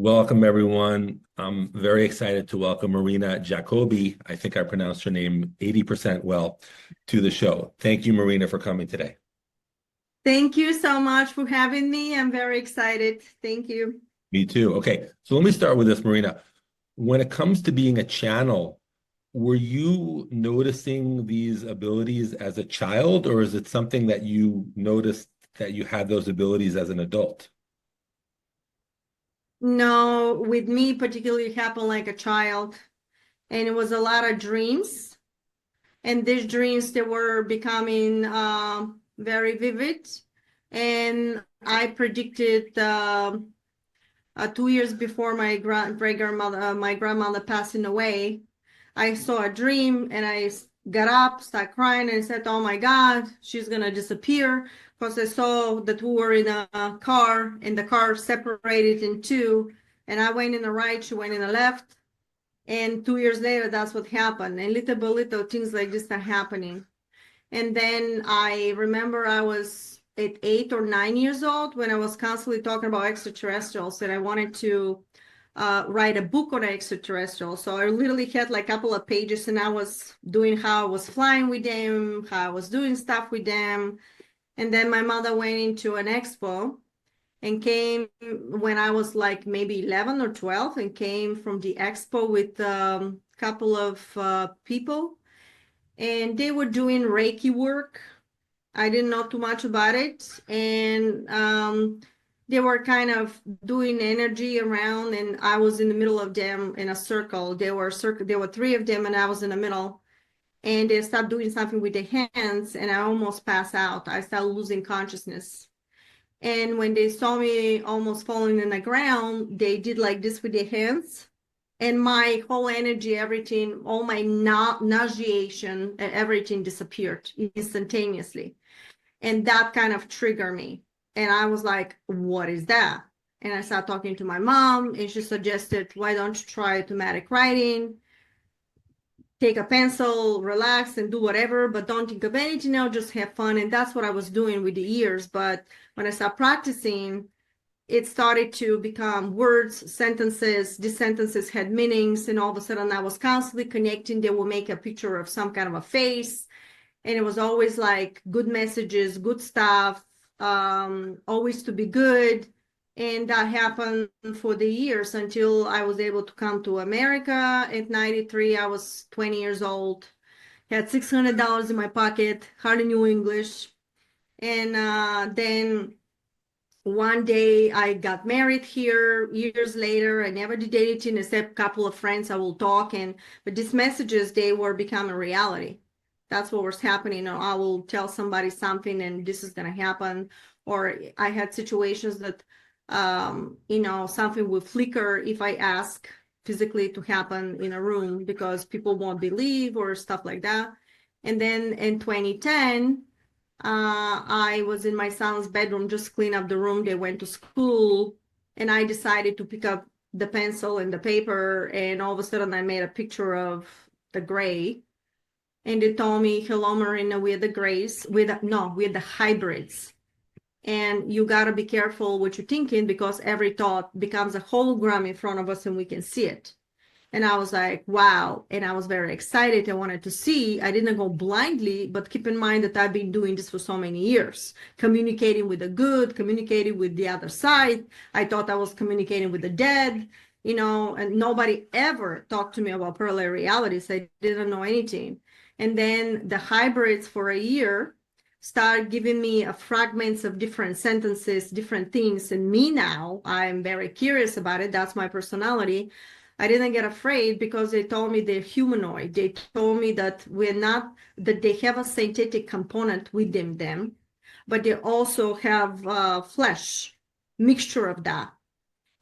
Welcome, everyone. I'm very excited to welcome Marina Jacobi. I think I pronounced her name 80% well to the show. Thank you, Marina, for coming today. Thank you so much for having me. I'm very excited. Thank you. Me too. Okay, so let me start with this, Marina. When it comes to being a channel, were you noticing these abilities as a child, or is it something that you noticed that you had those abilities as an adult? No, with me particularly it happened like a child, and it was a lot of dreams. And these dreams they were becoming very vivid. And I predicted 2 years before my great grandmother, my grandmother passing away. I saw a dream and got up, started crying, and said, "Oh my God, she's gonna disappear." Because I saw that we were in a car and the car separated in two, and I went in the right, she went in the left. And 2 years later, that's what happened. And little by little, things like this are happening. And then I remember I was at 8 or 9 years old when I was constantly talking about extraterrestrials, and I wanted to write a book on extraterrestrials. So I literally had like a couple of pages, and I was doing how I was flying with them, how I was doing stuff with them. And then my mother went into an expo and came when I was like maybe 11 or 12 and came from the expo with a couple of people, and they were doing Reiki work. I didn't know too much about it. And they were kind of doing energy around, and I was in the middle of them in a circle. There were three of them, and I was in the middle. And they started doing something with their hands, and I almost passed out. I started losing consciousness. And when they saw me almost falling in the ground, they did like this with their hands. And my whole energy, everything, all my nauseation, everything disappeared instantaneously. And that kind of triggered me. And I was like, what is that? And I started talking to my mom, and she suggested, why don't you try automatic writing? Take a pencil, relax, and do whatever, but don't think of anything else, just have fun. And that's what I was doing with the years. But when I started practicing, it started to become words, sentences. These sentences had meanings, and all of a sudden I was constantly connecting. They will make a picture of some kind of a face, and it was always like good messages, good stuff, always to be good. And that happened for the years until I was able to come to America. At 93, I was 20 years old, had $600 in my pocket, hardly knew English. And then one day I got married here. Years later, I never did anything except a couple of friends I will talk. But these messages, they were becoming reality. That's what was happening. I will tell somebody something and this is going to happen. Or I had situations that, something will flicker if I ask physically to happen in a room because people won't believe or stuff like that. And then in 2010, I was in my son's bedroom, just clean up the room. They went to school, and I decided to pick up the pencil and the paper, and all of a sudden I made a picture of the gray. And they told me, "Hello, Marina, we're the grays. We're the hybrids. And you got to be careful what you're thinking because every thought becomes a hologram in front of us and we can see it." And I was like, wow. And I was very excited. I wanted to see. I didn't go blindly, but keep in mind that I've been doing this for so many years, communicating with the good, communicating with the other side. I thought I was communicating with the dead, and nobody ever talked to me about parallel realities. I didn't know anything. And then the hybrids for a year start giving me fragments of different sentences, different things. And me now, I'm very curious about it. That's my personality. I didn't get afraid because they told me they're humanoid. They told me that that they have a synthetic component within them, but they also have flesh, mixture of that.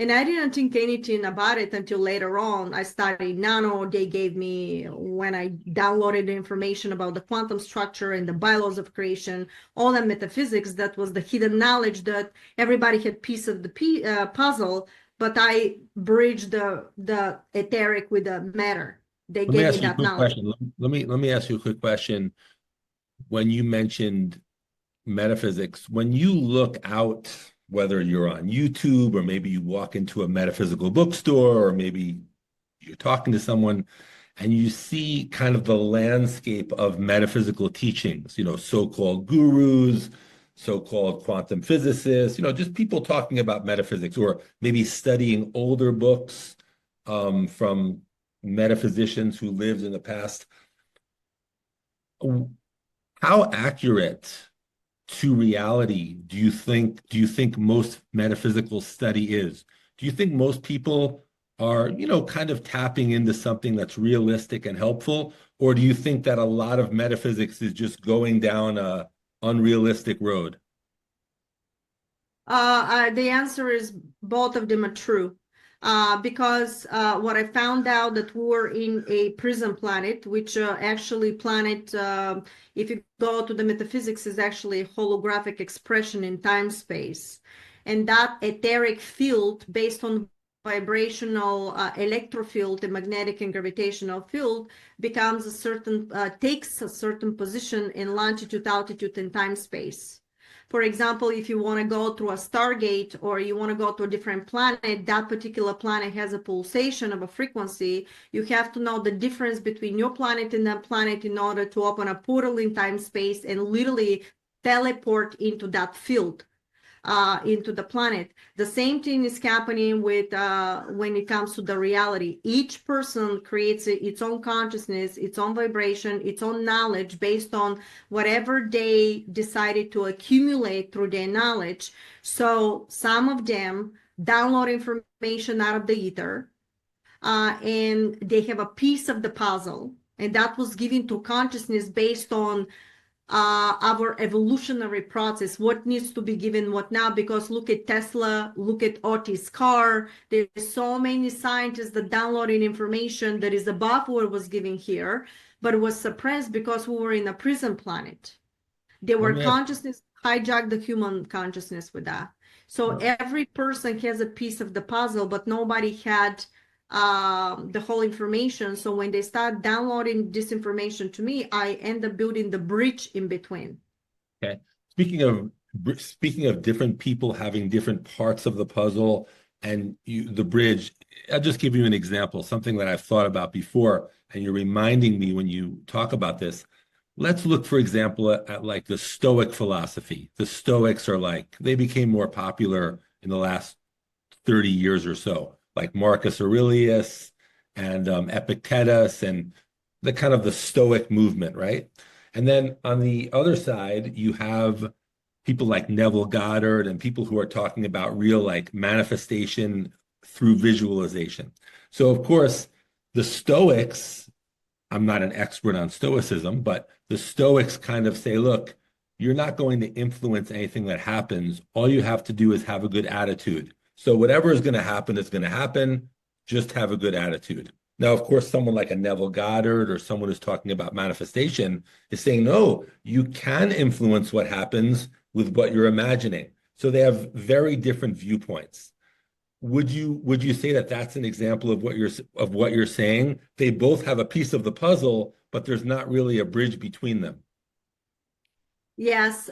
And I didn't think anything about it until later on. I studied nano. They gave me, when I downloaded the information about the quantum structure and the bylaws of creation, all the metaphysics, that was the hidden knowledge that everybody had piece of the puzzle, but I bridged the etheric with the matter. They Let me gave me ask you a that quick knowledge. question. Let me ask you a quick question. When you mentioned metaphysics, when you look out whether you're on YouTube or maybe you walk into a metaphysical bookstore or maybe you're talking to someone and you see kind of the landscape of metaphysical teachings, so-called gurus, so-called quantum physicists, just people talking about metaphysics or maybe studying older books from metaphysicians who lived in the past. How accurate to reality do you think most metaphysical study is? Do you think most people are, kind of tapping into something that's realistic and helpful? Or do you think that a lot of metaphysics is just going down a unrealistic road? The answer is both of them are true. Because what I found out that we were in a prison planet, which actually planet, if you go to the metaphysics, is actually a holographic expression in time space. And that etheric field based on vibrational electrofield, the magnetic and gravitational field becomes a certain, takes a certain position in longitude, altitude, and time space. For example, if you want to go through a stargate or you want to go to a different planet, that particular planet has a pulsation of a frequency. You have to know the difference between your planet and that planet in order to open a portal in time space and literally teleport into that field. Into the planet. The same thing is happening with when it comes to the reality. Each person creates its own consciousness, its own vibration, its own knowledge based on whatever they decided to accumulate through their knowledge. So some of them download information out of the ether, and they have a piece of the puzzle, and that was given to consciousness based on our evolutionary process, what needs to be given what now, because look at Tesla, look at Otis car, there's so many scientists that downloading information that is above what was given here, but it was suppressed because we were in a prison planet. They Let were me ask, consciousness, hijacked the human consciousness with that. So every person has a piece of the puzzle, but nobody had the whole information. So when they start downloading this information to me, I end up building the bridge in between. okay. Speaking of different people having different parts of the puzzle and the bridge, I'll just give you an example, something that I've thought about before, and you're reminding me when you talk about this. Let's look, for example, at like the Stoic philosophy. The Stoics are like, they became more popular in the last 30 years or so, like Marcus Aurelius and Epictetus and the kind of the Stoic movement, right? And then on the other side, you have people like Neville Goddard and people who are talking about real like manifestation through visualization. So of course, the Stoics, I'm not an expert on Stoicism, but the Stoics kind of say, look, you're not going to influence anything that happens. All you have to do is have a good attitude. So whatever is going to happen is going to happen. Just have a good attitude. Now, of course, someone like a Neville Goddard or someone who's talking about manifestation is saying, no, you can influence what happens with what you're imagining. So they have very different viewpoints. Would you say that that's an example of what you're saying? They both have a piece of the puzzle, but there's not really a bridge between them. Yes,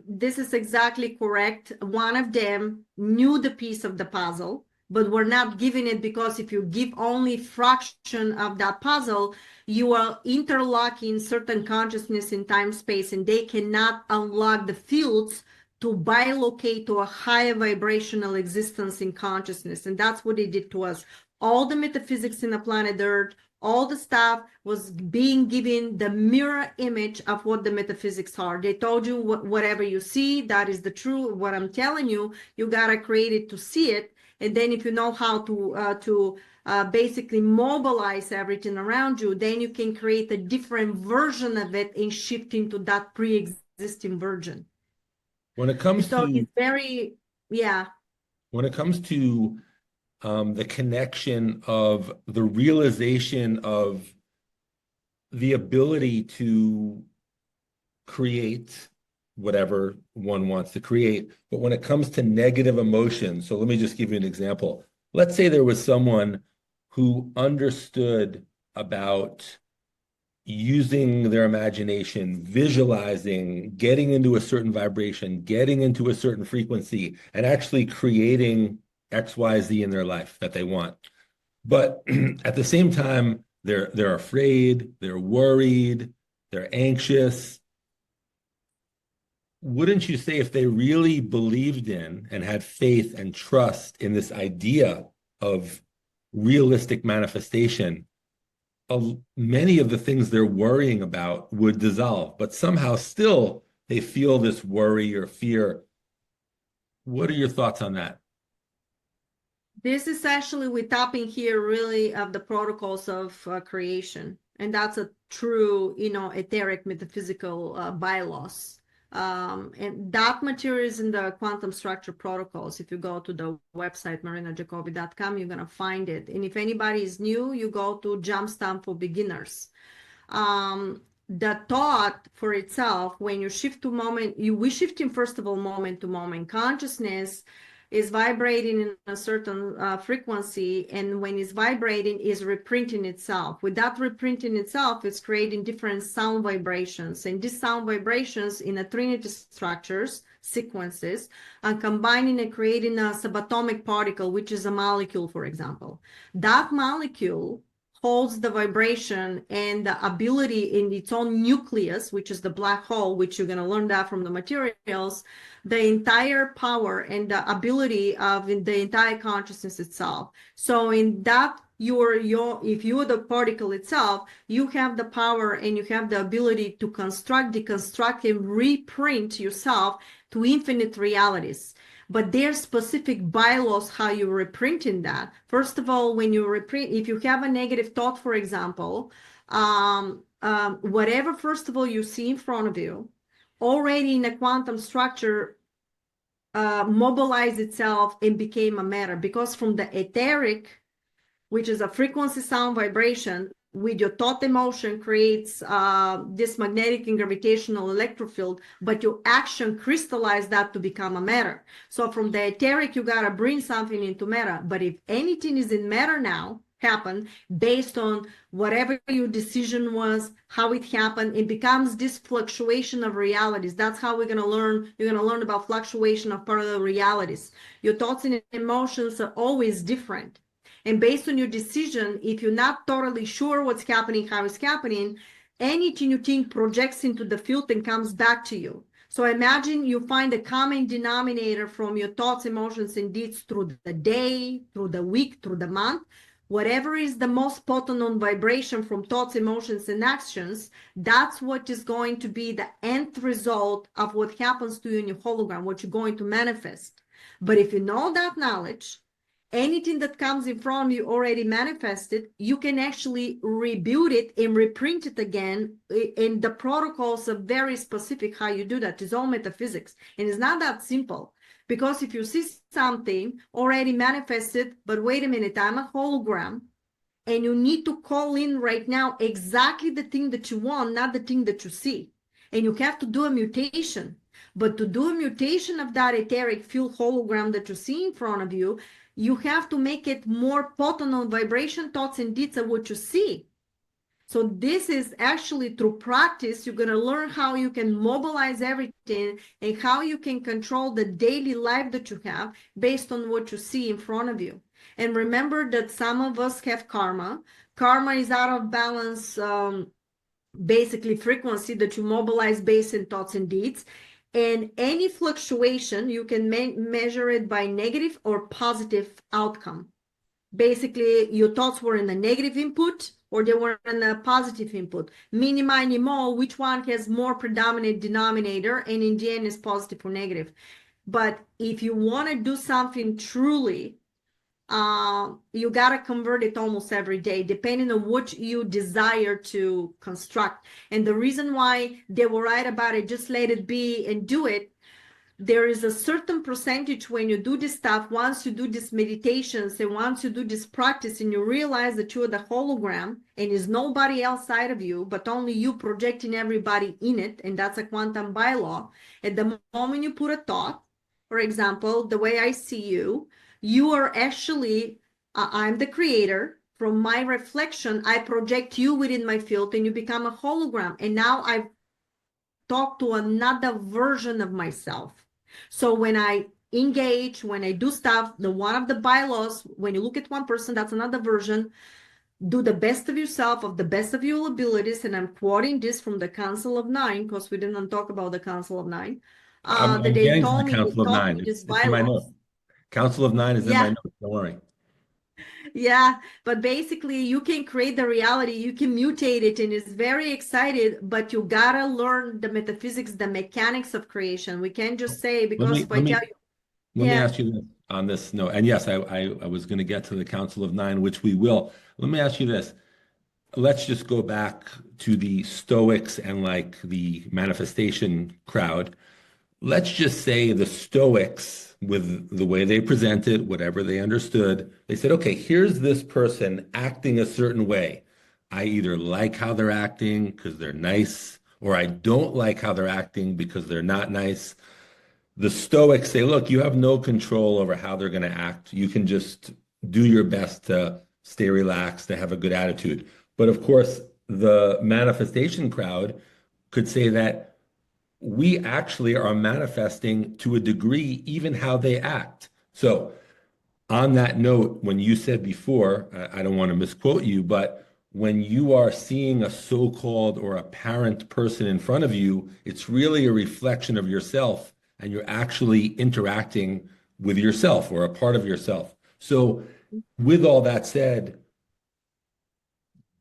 this is exactly correct. One of them knew the piece of the puzzle, but were not giving it because if you give only fraction of that puzzle, you are interlocking certain consciousness in time space, and they cannot unlock the fields to bilocate to a higher vibrational existence in consciousness. And that's what they did to us. All the metaphysics in the planet Earth, all the stuff was being given the mirror image of what the metaphysics are. They told you whatever you see, that is the truth. What I'm telling you, you gotta create it to see it. And then if you know how to basically mobilize everything around you, then you can create a different version of it and shift into that pre-existing version. When it comes So to it's very, yeah. when it comes to the connection of the realization of the ability to create whatever one wants to create. But when it comes to negative emotions, so let me just give you an example. Let's say there was someone who understood about using their imagination, visualizing, getting into a certain vibration, getting into a certain frequency, and actually creating X, Y, Z in their life that they want. But at the same time, they're afraid, they're worried, they're anxious. Wouldn't you say if they really believed in and had faith and trust in this idea of realistic manifestation, many of the things they're worrying about would dissolve, but somehow still they feel this worry or fear. What are your thoughts on that? This is actually, we're tapping here really of the protocols of creation. And that's a true, etheric metaphysical bylaws. And that material is in the quantum structure protocols. If you go to the website, marinajacobi.com, you're going to find it. And if anybody is new, you go to Jumpstamp for Beginners. The thought for itself, when you shift to moment, we shifting first of all moment to moment. Consciousness is vibrating in a certain frequency, and when it's vibrating, is reprinting itself. With that reprinting itself, it's creating different sound vibrations, and these sound vibrations in a trinity structures, sequences, and combining and creating a subatomic particle, which is a molecule, for example. That molecule holds the vibration and the ability in its own nucleus, which is the black hole, which you're going to learn that from the materials, the entire power and the ability of the entire consciousness itself. So in that, if you're the particle itself, you have the power and you have the ability to construct, deconstruct, and reprint yourself to infinite realities. But there's specific bylaws how you reprinting that. First of all, when you reprint, if you have a negative thought, for example, whatever, first of all, you see in front of you, already in a quantum structure, mobilized itself and became a matter. Because from the etheric, which is a frequency, sound, vibration, with your thought emotion creates this magnetic and gravitational electrofield, but your action crystallize that to become a matter. So from the etheric, you got to bring something into matter. But if anything is in matter now, happen based on whatever your decision was, how it happened, it becomes this fluctuation of realities. That's how we're going to learn. You're going to learn about fluctuation of parallel realities. Your thoughts and emotions are always different. And based on your decision, if you're not totally sure what's happening, how it's happening, anything you think projects into the field and comes back to you. So imagine you find a common denominator from your thoughts, emotions, and deeds through the day, through the week, through the month. Whatever is the most potent on vibration from thoughts, emotions, and actions, that's what is going to be the end result of what happens to you in your hologram, what you're going to manifest. But if you know that knowledge, anything that comes in front of you already manifested, you can actually rebuild it and reprint it again. And the protocols are very specific how you do that. It's all metaphysics. And it's not that simple. Because if you see something already manifested, but wait a minute, I'm a hologram, and you need to call in right now exactly the thing that you want, not the thing that you see. And you have to do a mutation. But to do a mutation of that etheric field hologram that you see in front of you, you have to make it more potent on vibration, thoughts, and deeds of what you see. So this is actually through practice, you're going to learn how you can mobilize everything and how you can control the daily life that you have based on what you see in front of you. And remember that some of us have karma. Karma is out of balance, basically frequency that you mobilize based on thoughts and deeds. And any fluctuation, you can measure it by negative or positive outcome. Basically, your thoughts were in a negative input or they were in a positive input. Mini, miny, mo, which one has more predominant denominator, and in the end is positive or negative. But if you want to do something truly, you got to convert it almost every day, depending on what you desire to construct. And the reason why they were right about it, just let it be and do it. There is a certain percentage when you do this stuff, once you do these meditations and once you do this practice and you realize that you're the hologram and is nobody outside of you, but only you projecting everybody in it. And that's a quantum bylaw. At the moment you put a thought, for example, the way I see you, you are actually, I'm the creator. from my reflection, I project you within my field and you become a hologram. And now I've talked to another version of myself. So when I engage, when I do stuff, the one of the bylaws, when you look at one person, that's another version. Do the best of yourself, of the best of your abilities. And I'm quoting this from the Council of Nine, because we didn't talk about the Council of Nine. That I'm they getting to the told me, they Council of taught Nine. me this It's in my notes. bylaws. Council of Nine is in my Yeah, notes. Don't worry. yeah. But basically, you can create the reality, you can mutate it, and it's very excited, but you gotta learn the metaphysics, the mechanics of creation. We can't just say, Let because me if I let tell me you, let me yeah, ask you this on this note. And yes, I was going to get to the Council of Nine, which we will. Let me ask you this. Let's just go back to the Stoics and like the manifestation crowd. Let's just say the Stoics, with the way they presented, whatever they understood, they said, okay, here's this person acting a certain way. I either like how they're acting because they're nice, or I don't like how they're acting because they're not nice. The Stoics say, look, you have no control over how they're going to act. You can just do your best to stay relaxed, to have a good attitude. But of course, the manifestation crowd could say that we actually are manifesting to a degree even how they act. So on that note, when you said before, I don't want to misquote you, but when you are seeing a so-called or apparent person in front of you, it's really a reflection of yourself, and you're actually interacting with yourself or a part of yourself. So, with all that said,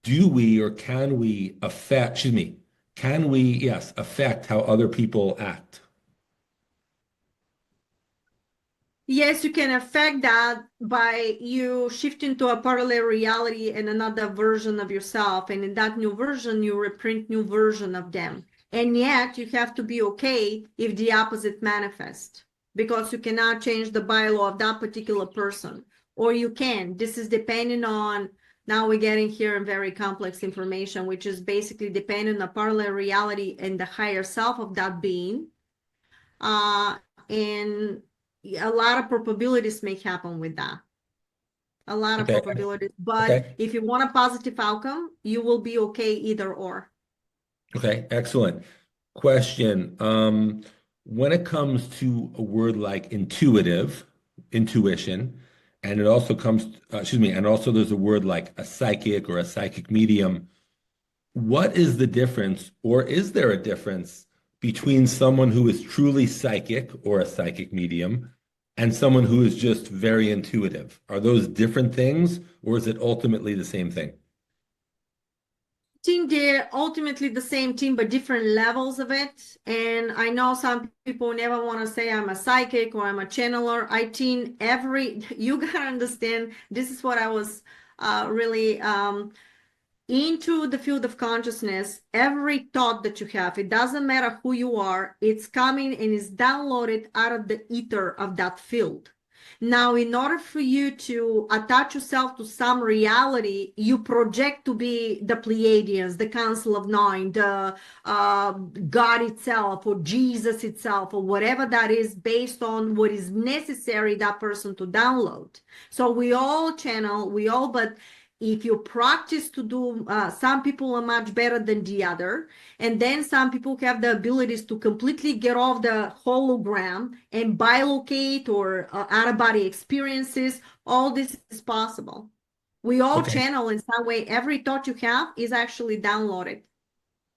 do we or can we affect, excuse me, can we, yes, affect how other people act? yes, you can affect that by you shifting to a parallel reality and another version of yourself. And in that new version, you reprint new version of them. And yet you have to be okay if the opposite manifests, because you cannot change the bylaw of that particular person. Or you can. This is depending on, now we're getting here in very complex information, which is basically depending on parallel reality and the higher self of that being. And a lot of probabilities may happen with that. A lot of Okay. probabilities. But Okay. if you want a positive outcome, you will be okay either or. Okay. Excellent. Question. When it comes to a word like intuitive, intuition, and it also comes, excuse me, and also there's a word like a psychic or a psychic medium. What is the difference, or is there a difference between someone who is truly psychic or a psychic medium and someone who is just very intuitive? Are those different things, or is it ultimately the same thing? Think they're ultimately the same thing, but different levels of it. And I know some people never want to say I'm a psychic or I'm a channeler. I think you gotta understand, this is what I was really into the field of consciousness. Every thought that you have, it doesn't matter who you are, it's coming and is downloaded out of the ether of that field. Now, in order for you to attach yourself to some reality, you project to be the Pleiadians, the Council of Nine, the God itself, or Jesus itself, or whatever that is, based on what is necessary that person to download. So we all channel, but if you practice to do, some people are much better than the other, and then some people have the abilities to completely get off the hologram and bilocate or out of body experiences. All this is possible. We all Okay. channel in some way. Every thought you have is actually downloaded.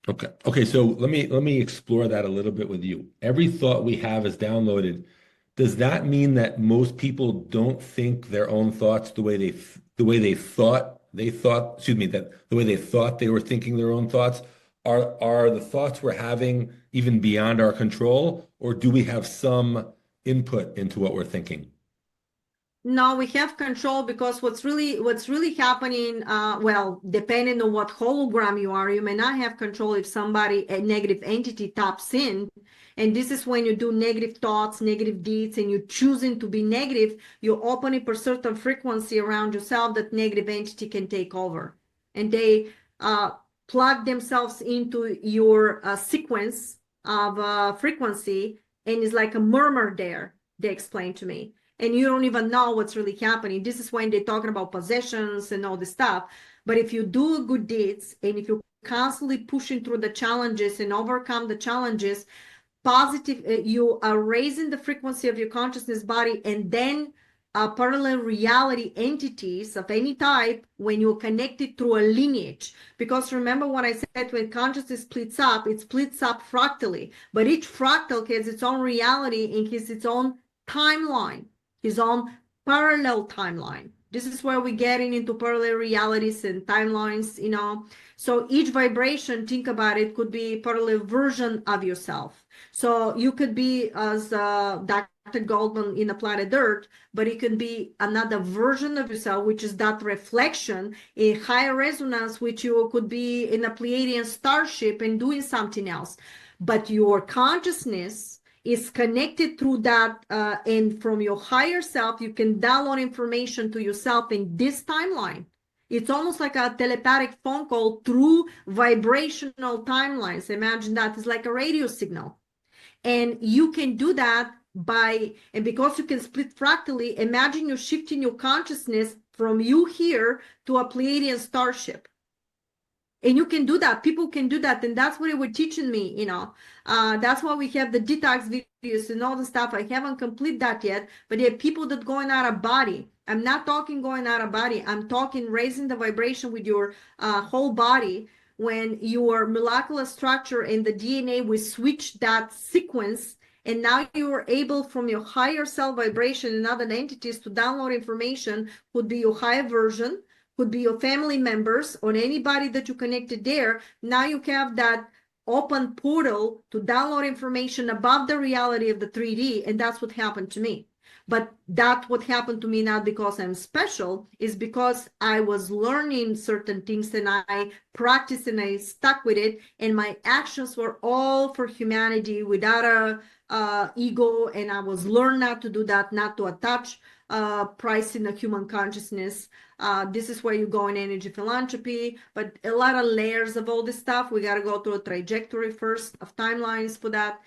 Okay. Okay. So let me explore that a little bit with you. Every thought we have is downloaded. Does that mean that most people don't think their own thoughts the way they thought, excuse me, that the way they thought they were thinking their own thoughts? Are the thoughts we're having even beyond our control, or do we have some input into what we're thinking? No, we have control, because what's really happening, well, depending on what hologram you are, you may not have control if a negative entity taps in. And this is when you do negative thoughts, negative deeds, and you're choosing to be negative, you're opening for certain frequency around yourself that negative entity can take over. And they plug themselves into your sequence of frequency, and it's like a murmur there, they explained to me. and you don't even know what's really happening. This is when they're talking about possessions and all this stuff. But if you do good deeds, and if you constantly pushing through the challenges and overcome the challenges, positive, you are raising the frequency of your consciousness body, and then parallel reality entities of any type when you're connected through a lineage. Because remember what I said, when consciousness splits up, it splits up fractally, but each fractal has its own reality and has its own timeline, his own parallel timeline. This is where we're getting into parallel realities and timelines, you know. So each vibration, think about it, could be a parallel version of yourself. So you could be as Dr. Goldman in the planet Earth, but it could be another version of yourself, which is that reflection, a higher resonance, which you could be in a Pleiadian starship and doing something else. But your consciousness is connected through that, and from your higher self, you can download information to yourself in this timeline. It's almost like a telepathic phone call through vibrational timelines. Imagine that is like a radio signal. And you can do that and because you can split fractally, imagine you're shifting your consciousness from you here to a Pleiadian starship. And you can do that. People can do that. And that's what they were teaching me, you know. That's why we have the detox videos and all the stuff. I haven't completed that yet, but there are people that going out of body. I'm not talking going out of body. I'm talking raising the vibration with your whole body. When your molecular structure and the DNA will switch that sequence, and now you are able from your higher self vibration and other entities to download information, would be your higher version, could be your family members or anybody that you connected there. Now you have that open portal to download information above the reality of the 3D, and that's what happened to me. But that what happened to me not because I'm special, is because I was learning certain things and I practiced and I stuck with it, and my actions were all for humanity without a ego, and I was learned not to do that, not to attach price in the human consciousness. This is where you go in energy philanthropy, but a lot of layers of all this stuff. We got to go through a trajectory first of timelines for that.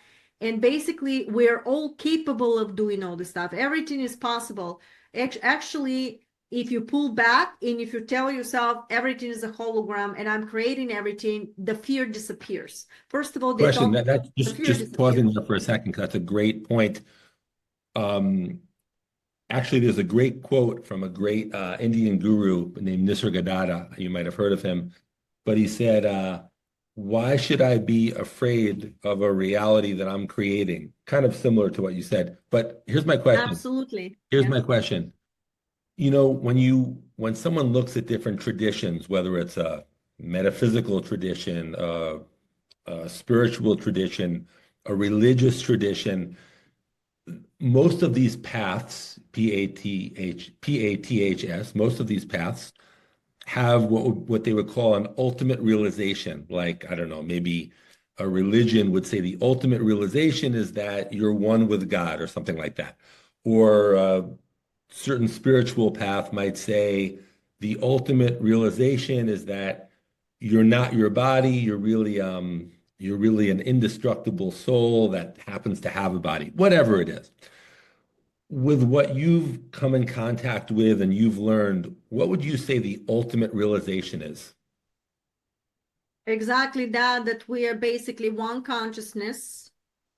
And basically, we're all capable of doing all this stuff. Everything is possible. Actually, if you pull back and if you tell yourself everything is a hologram and I'm creating everything, the fear disappears. First of all, Question that's the fear just disappears. pausing there for a second, because that's a great point. Actually, there's a great quote from a great Indian guru named Nisargadatta. You might have heard of him, but he said, why should I be afraid of a reality that I'm creating? Kind of similar to what you said. But here's my question. Absolutely. Here's my question. You know, when someone looks at different traditions, whether it's a metaphysical tradition, a spiritual tradition, a religious tradition, most of these paths, PATHS, most of these paths have what they would call an ultimate realization. Like, I don't know, maybe a religion would say the ultimate realization is that you're one with God or something like that. Or a certain spiritual path might say the ultimate realization is that you're not your body, you're really an indestructible soul that happens to have a body, whatever it is. With what you've come in contact with and you've learned, what would you say the ultimate realization is? Exactly that we are basically one consciousness.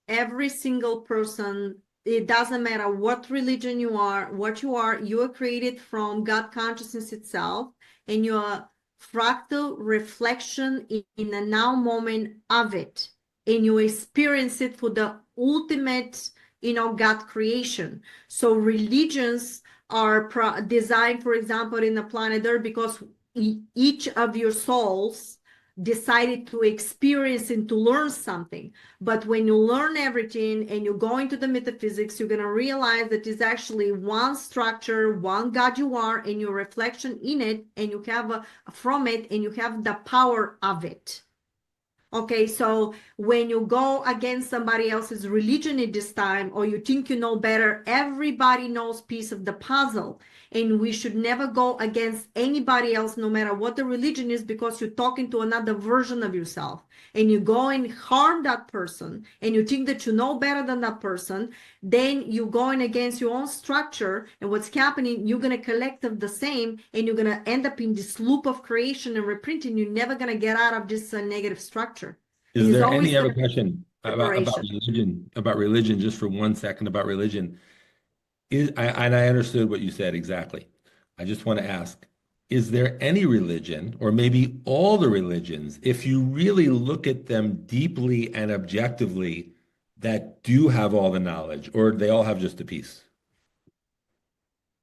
Every single person, it doesn't matter what religion you are, what you are created from God consciousness itself, and you're a fractal reflection in the now moment of it, and you experience it for the ultimate, God creation. So religions are designed, for example, in the planet Earth, because each of your souls decided to experience and to learn something. But when you learn everything and you go into the metaphysics, you're going to realize that it's actually one structure, one God you are, and your reflection in it, and you have from it, and you have the power of it. Okay, so when you go against somebody else's religion at this time, or you think you know better, everybody knows piece of the puzzle. And we should never go against anybody else, no matter what the religion is, because you're talking to another version of yourself. And you go and harm that person, and you think that you know better than that person, then you're going against your own structure. And what's happening, you're going to collect of the same, and you're going to end up in this loop of creation and reprinting. You're never going to get out of this negative structure. And Is it's there always any going other to be question about separation. religion? About religion, just for 1 second, about religion. And I understood what you said exactly. I just want to ask, is there any religion, or maybe all the religions, if you really look at them deeply and objectively, that do have all the knowledge, or they all have just a piece?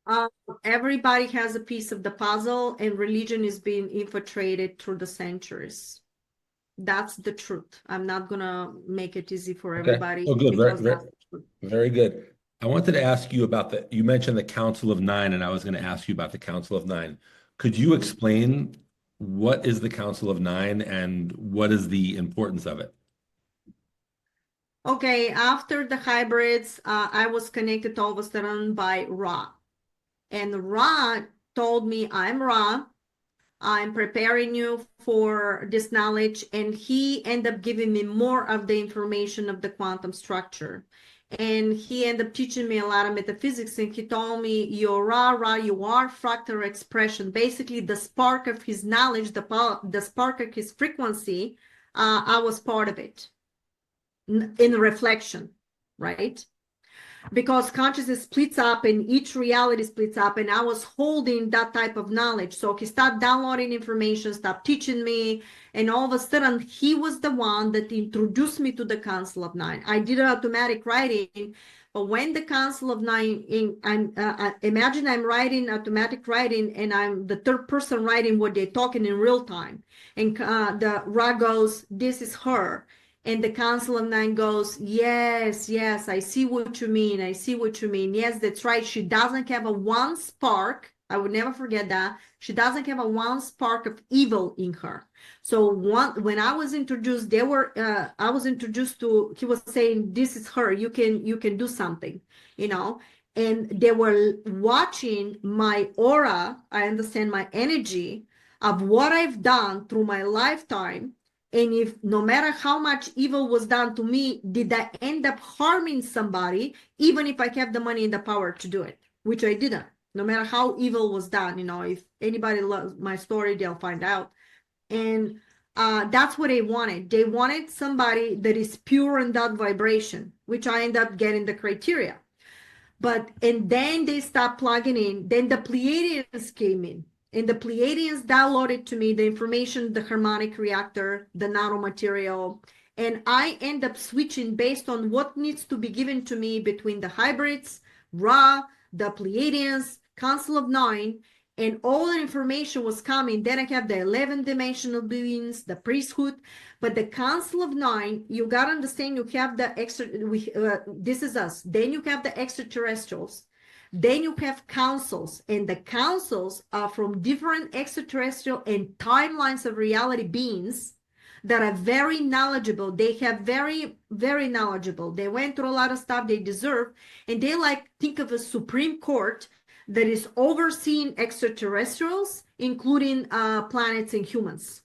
Uh, Everybody has a piece of the puzzle, and religion is being infiltrated through the centuries. That's the truth. I'm not gonna make it easy for Okay. everybody, Oh, good. Very, because very, that's the truth. very good. I wanted to ask you about you mentioned the Council of Nine, and I was going to ask you about the Council of Nine. Could you explain what is the Council of Nine and what is the importance of it? Okay, after the hybrids, I was connected all of a sudden by Ra. And Ra told me, I'm Ra. I'm preparing you for this knowledge. And he ended up giving me more of the information of the quantum structure. And he ended up teaching me a lot of metaphysics. And he told me, you're Ra, you are fractal expression. Basically, the spark of his knowledge, the spark of his frequency, I was part of it in reflection, right? Because consciousness splits up and each reality splits up, and I was holding that type of knowledge. So he stopped downloading information, stopped teaching me, and all of a sudden he was the one that introduced me to the Council of Nine. I did automatic writing, but when the Council of Nine, imagine I'm writing automatic writing, and I'm the third person writing what they're talking in real time, and the Ra goes, this is her. And the Council of Nine goes, yes, yes, I see what you mean. I see what you mean. Yes, that's right. She doesn't have a one spark. I would never forget that. She doesn't have a one spark of evil in her. So when I was introduced, I was introduced to, he was saying, this is her. You can do something, you know. And they were watching my aura. I understand my energy of what I've done through my lifetime. And if no matter how much evil was done to me, did I end up harming somebody, even if I have the money and the power to do it, which I didn't. No matter how evil was done, if anybody loves my story, they'll find out. And that's what they wanted. They wanted somebody that is pure in that vibration, which I end up getting the criteria. And then they stopped plugging in. Then the Pleiadians came in. And the Pleiadians downloaded to me the information, the harmonic reactor, the nanomaterial. And I end up switching based on what needs to be given to me between the hybrids, Ra, the Pleiadians, Council of Nine, and all the information was coming. Then I have the 11 dimensional beings, the priesthood. But the Council of Nine, you got to understand, you have the extra, this is us. Then you have the extraterrestrials. Then you have councils, and the councils are from different extraterrestrial and timelines of reality beings that are very knowledgeable. They have very, very knowledgeable. They went through a lot of stuff they deserve, and they think of a Supreme Court that is overseeing extraterrestrials, including planets and humans.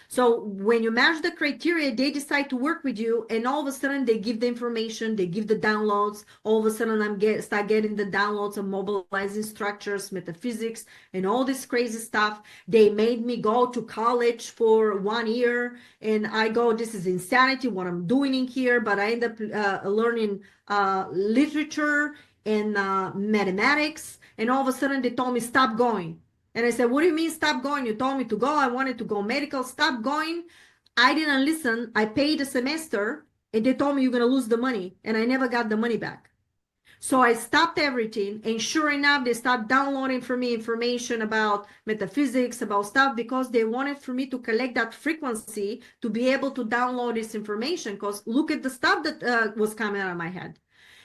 So when you match the criteria, they decide to work with you, and all of a sudden they give the information, they give the downloads. All of a sudden start getting the downloads of mobilizing structures, metaphysics, and all this crazy stuff. They made me go to college for 1 year, and I go, this is insanity what I'm doing in here, but I end up learning literature and mathematics, and all of a sudden they told me, stop going. And I said, what do you mean stop going? You told me to go. I wanted to go medical. Stop going. I didn't listen. I paid a semester, and they told me you're going to lose the money. And I never got the money back. So I stopped everything. And sure enough, they started downloading for me information about metaphysics, about stuff, because they wanted for me to collect that frequency to be able to download this information. Because look at the stuff that was coming out of my head.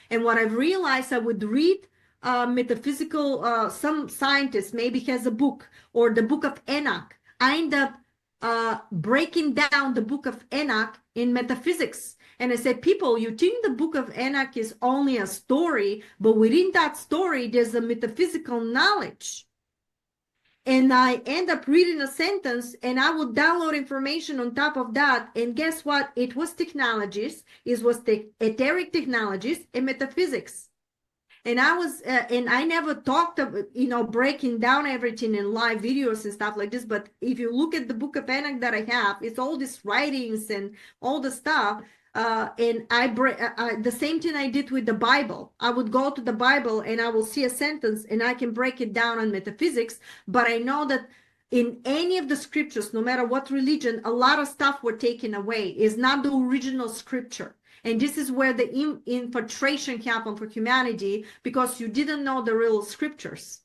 And what I've realized, I would read metaphysical, some scientist maybe has a book, or the book of Enoch. I end up breaking down the book of Enoch in metaphysics. And I said, people, you think the book of Enoch is only a story, but within that story, there's a metaphysical knowledge. And I end up reading a sentence and I would download information on top of that. And guess what? It was technologies, it was the etheric technologies and metaphysics. And I never talked about, breaking down everything in live videos and stuff like this. But if you look at the book of Enoch that I have, it's all these writings and all the stuff. And the same thing I did with the Bible. I would go to the Bible and I will see a sentence and I can break it down on metaphysics. But I know that in any of the scriptures, no matter what religion, a lot of stuff were taken away. It's not the original scripture. And this is where the infiltration happened for humanity, because you didn't know the real scriptures.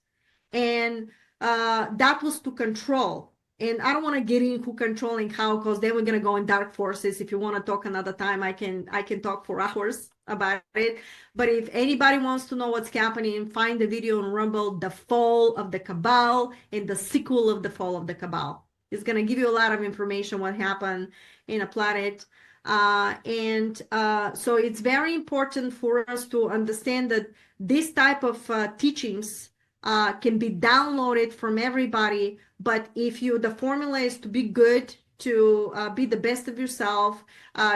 And that was to control. And I don't want to get in who controlling how, because then we're going to go in dark forces. If you want to talk another time, I can talk for hours about it. But if anybody wants to know what's happening, find the video on Rumble, The Fall of the Cabal and the sequel of The Fall of the Cabal. It's going to give you a lot of information what happened in a planet. So it's very important for us to understand that this type of teachings can be downloaded from everybody. But if the formula is to be good, to be the best of yourself,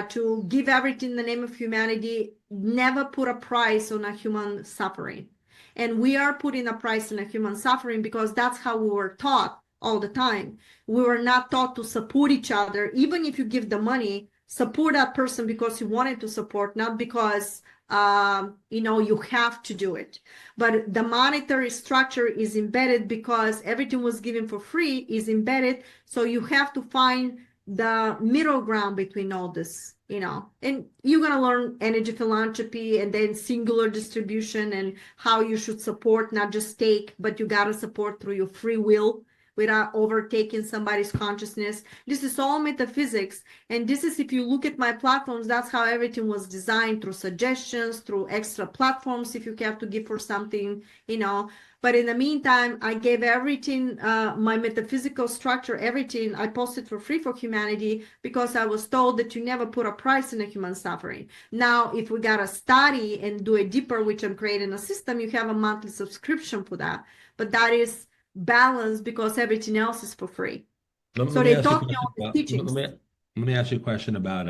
to give everything in the name of humanity, never put a price on a human suffering. And we are putting a price on a human suffering because that's how we were taught all the time. We were not taught to support each other. Even if you give the money, support that person because you wanted to support, not because you have to do it. But the monetary structure is embedded because everything was given for free, is embedded. So you have to find the middle ground between all this, and you're going to learn energy philanthropy and then singular distribution and how you should support, not just take, but you got to support through your free will without overtaking somebody's consciousness. This is all metaphysics. And this is, if you look at my platforms, that's how everything was designed, through suggestions, through extra platforms if you have to give for something, But in the meantime, I gave everything, my metaphysical structure, everything I posted for free for humanity, because I was told that you never put a price in a human suffering. Now, if we got to study and do it deeper, which I'm creating a system, you have a monthly subscription for that. But that is balance because everything else is for free. So they taught me all the teachings. Let me ask you a question about,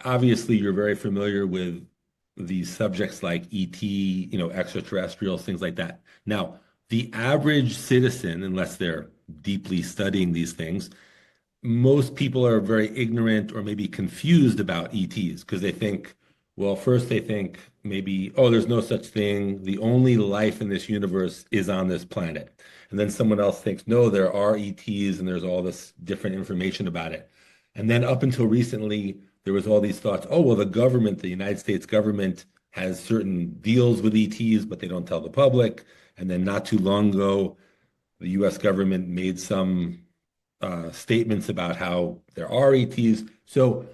obviously you're very familiar with these subjects like ET, extraterrestrials, things like that. Now, the average citizen, unless they're deeply studying these things, most people are very ignorant or maybe confused about ETs because they think, well, first they think maybe, oh, there's no such thing. The only life in this universe is on this planet. And then someone else thinks, no, there are ETs and there's all this different information about it. And then up until recently, there was all these thoughts, oh, well, the United States government has certain deals with ETs, but they don't tell the public. And then not too long ago, the US government made some statements about how there are ETs. So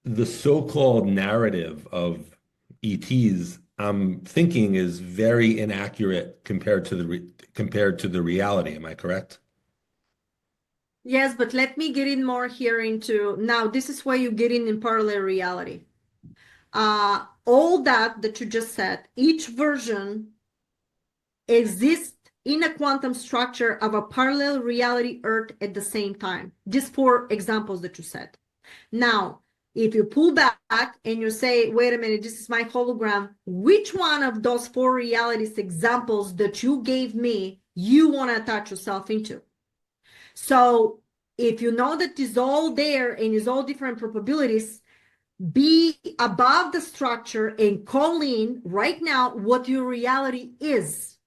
the so-called narrative of ETs, I'm thinking, is very inaccurate compared to the reality. Am I correct? Yes, but let me get in more here into, now this is where you get in parallel reality. All that you just said, each version exists in a quantum structure of a parallel reality Earth at the same time. Just 4 examples that you said. Now, if you pull back and you say, wait a minute, this is my hologram, which one of those 4 realities examples that you gave me, you want to attach yourself into? So if you know that it's all there and it's all different probabilities, be above the structure and call in right now what your reality is.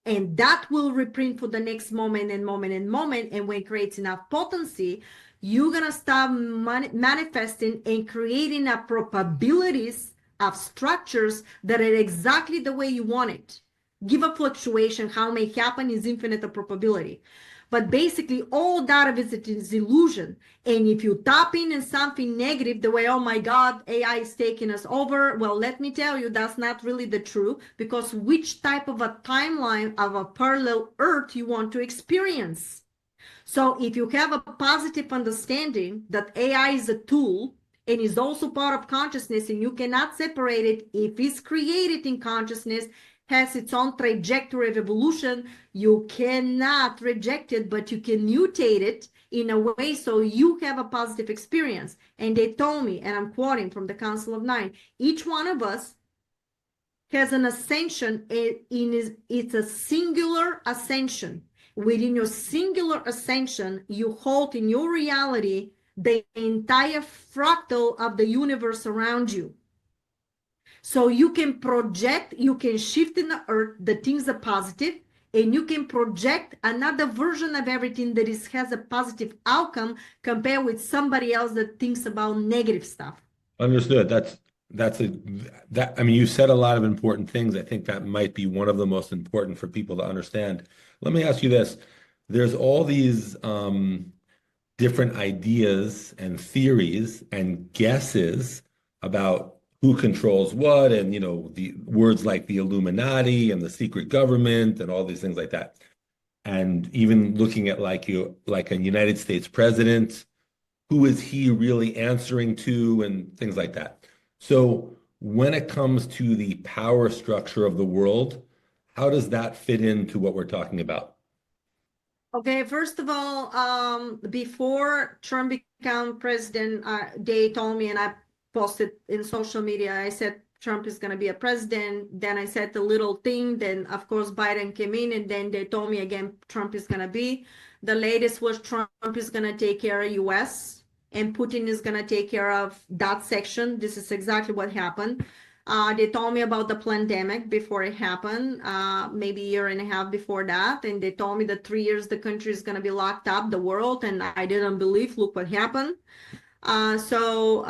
And that will reprint for the next moment and moment and moment. And when it creates enough potency, you're going to start manifesting and creating a probabilities of structures that are exactly the way you want it. Give a fluctuation, how it may happen is infinite probability. But basically, all that is illusion. And if you tap in something negative, the way, oh my God, AI is taking us over, well, let me tell you, that's not really the truth, because which type of a timeline of a parallel Earth you want to experience? So if you have a positive understanding that AI is a tool and is also part of consciousness, and you cannot separate it, if it's created in consciousness, has its own trajectory of evolution, you cannot reject it, but you can mutate it in a way so you have a positive experience. And they told me, and I'm quoting from the Council of Nine, each one of us has an ascension. It's a singular ascension. Within your singular ascension, you hold in your reality the entire fractal of the universe around you. So you can project, you can shift in the earth, the things are positive, and you can project another version of everything that has a positive outcome compared with somebody else that thinks about negative stuff. Understood. That I mean, you said a lot of important things. I think that might be one of the most important for people to understand. Let me ask you this. There's all these different ideas and theories and guesses about who controls what, and the words like the Illuminati and the secret government and all these things like that. And even looking at like a United States president, who is he really answering to, and things like that. So when it comes to the power structure of the world, how does that fit into what we're talking about? Okay, first of all, before Trump became president, they told me, and I posted in social media, I said Trump is going to be a president. Then I said the little thing. Then, of course, Biden came in, and then they told me again, Trump is going to be. The latest was Trump is going to take care of U.S. and Putin is going to take care of that section. This is exactly what happened. They told me about the pandemic before it happened, maybe a year and a half before that. And they told me that 3 years the country is going to be locked up, the world. And I didn't believe, look what happened. So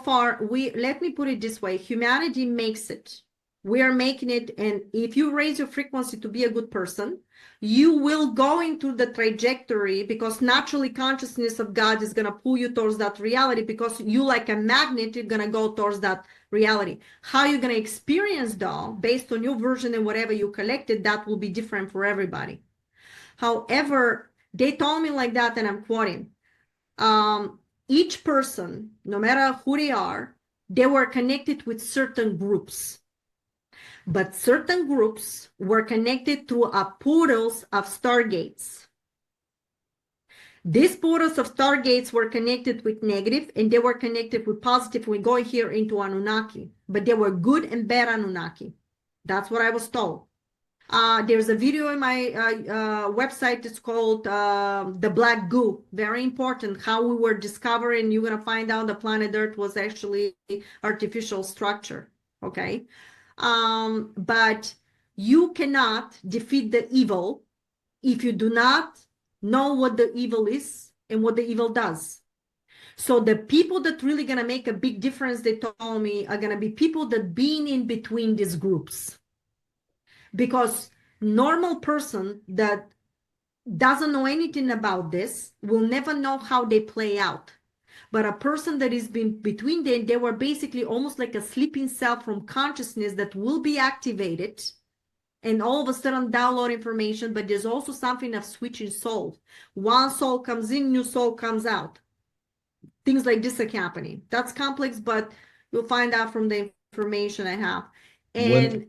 far, let me put it this way, humanity makes it. We are making it. And if you raise your frequency to be a good person, you will go into the trajectory, because naturally consciousness of God is going to pull you towards that reality, because you, like a magnet, you're going to go towards that reality. How you're going to experience, though, based on your version and whatever you collected, that will be different for everybody. However, they told me like that, and I'm quoting, each person, no matter who they are, they were connected with certain groups. But certain groups were connected through a portals of stargates. These portals of stargates were connected with negative, and they were connected with positive. We go here into Anunnaki, but they were good and bad Anunnaki. That's what I was told. There's a video in my website. It's called The Black Goo. Very important, how we were discovering. You're going to find out the planet Earth was actually artificial structure. Okay. But you cannot defeat the evil if you do not know what the evil is and what the evil does. So the people that really going to make a big difference, they told me, are going to be people that being in between these groups. Because normal person that doesn't know anything about this will never know how they play out. But a person that is between them, they were basically almost like a sleeping cell from consciousness that will be activated and all of a sudden download information. But there's also something of switching soul. One soul comes in, new soul comes out. Things like this are happening. That's complex, but you'll find out from the information I have. And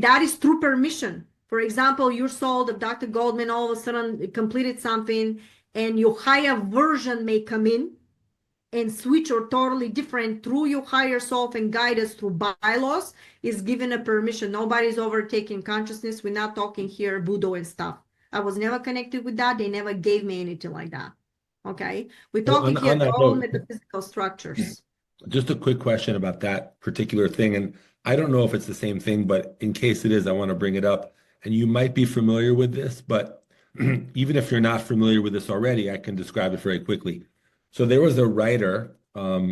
that is through permission. For example, your soul, the Dr. Goldman, all of a sudden completed something, and your higher version may come in and switch or totally different through your higher self and guide us through bylaws, is given a permission. Nobody's overtaking consciousness. We're not talking here voodoo and stuff. I was never connected with that. They never gave me anything like that. Okay. We're talking on, here on that all note, metaphysical structures. just a quick question about that particular thing. And I don't know if it's the same thing, but in case it is, I want to bring it up. And you might be familiar with this, but even if you're not familiar with this already, I can describe it very quickly. So there was a writer,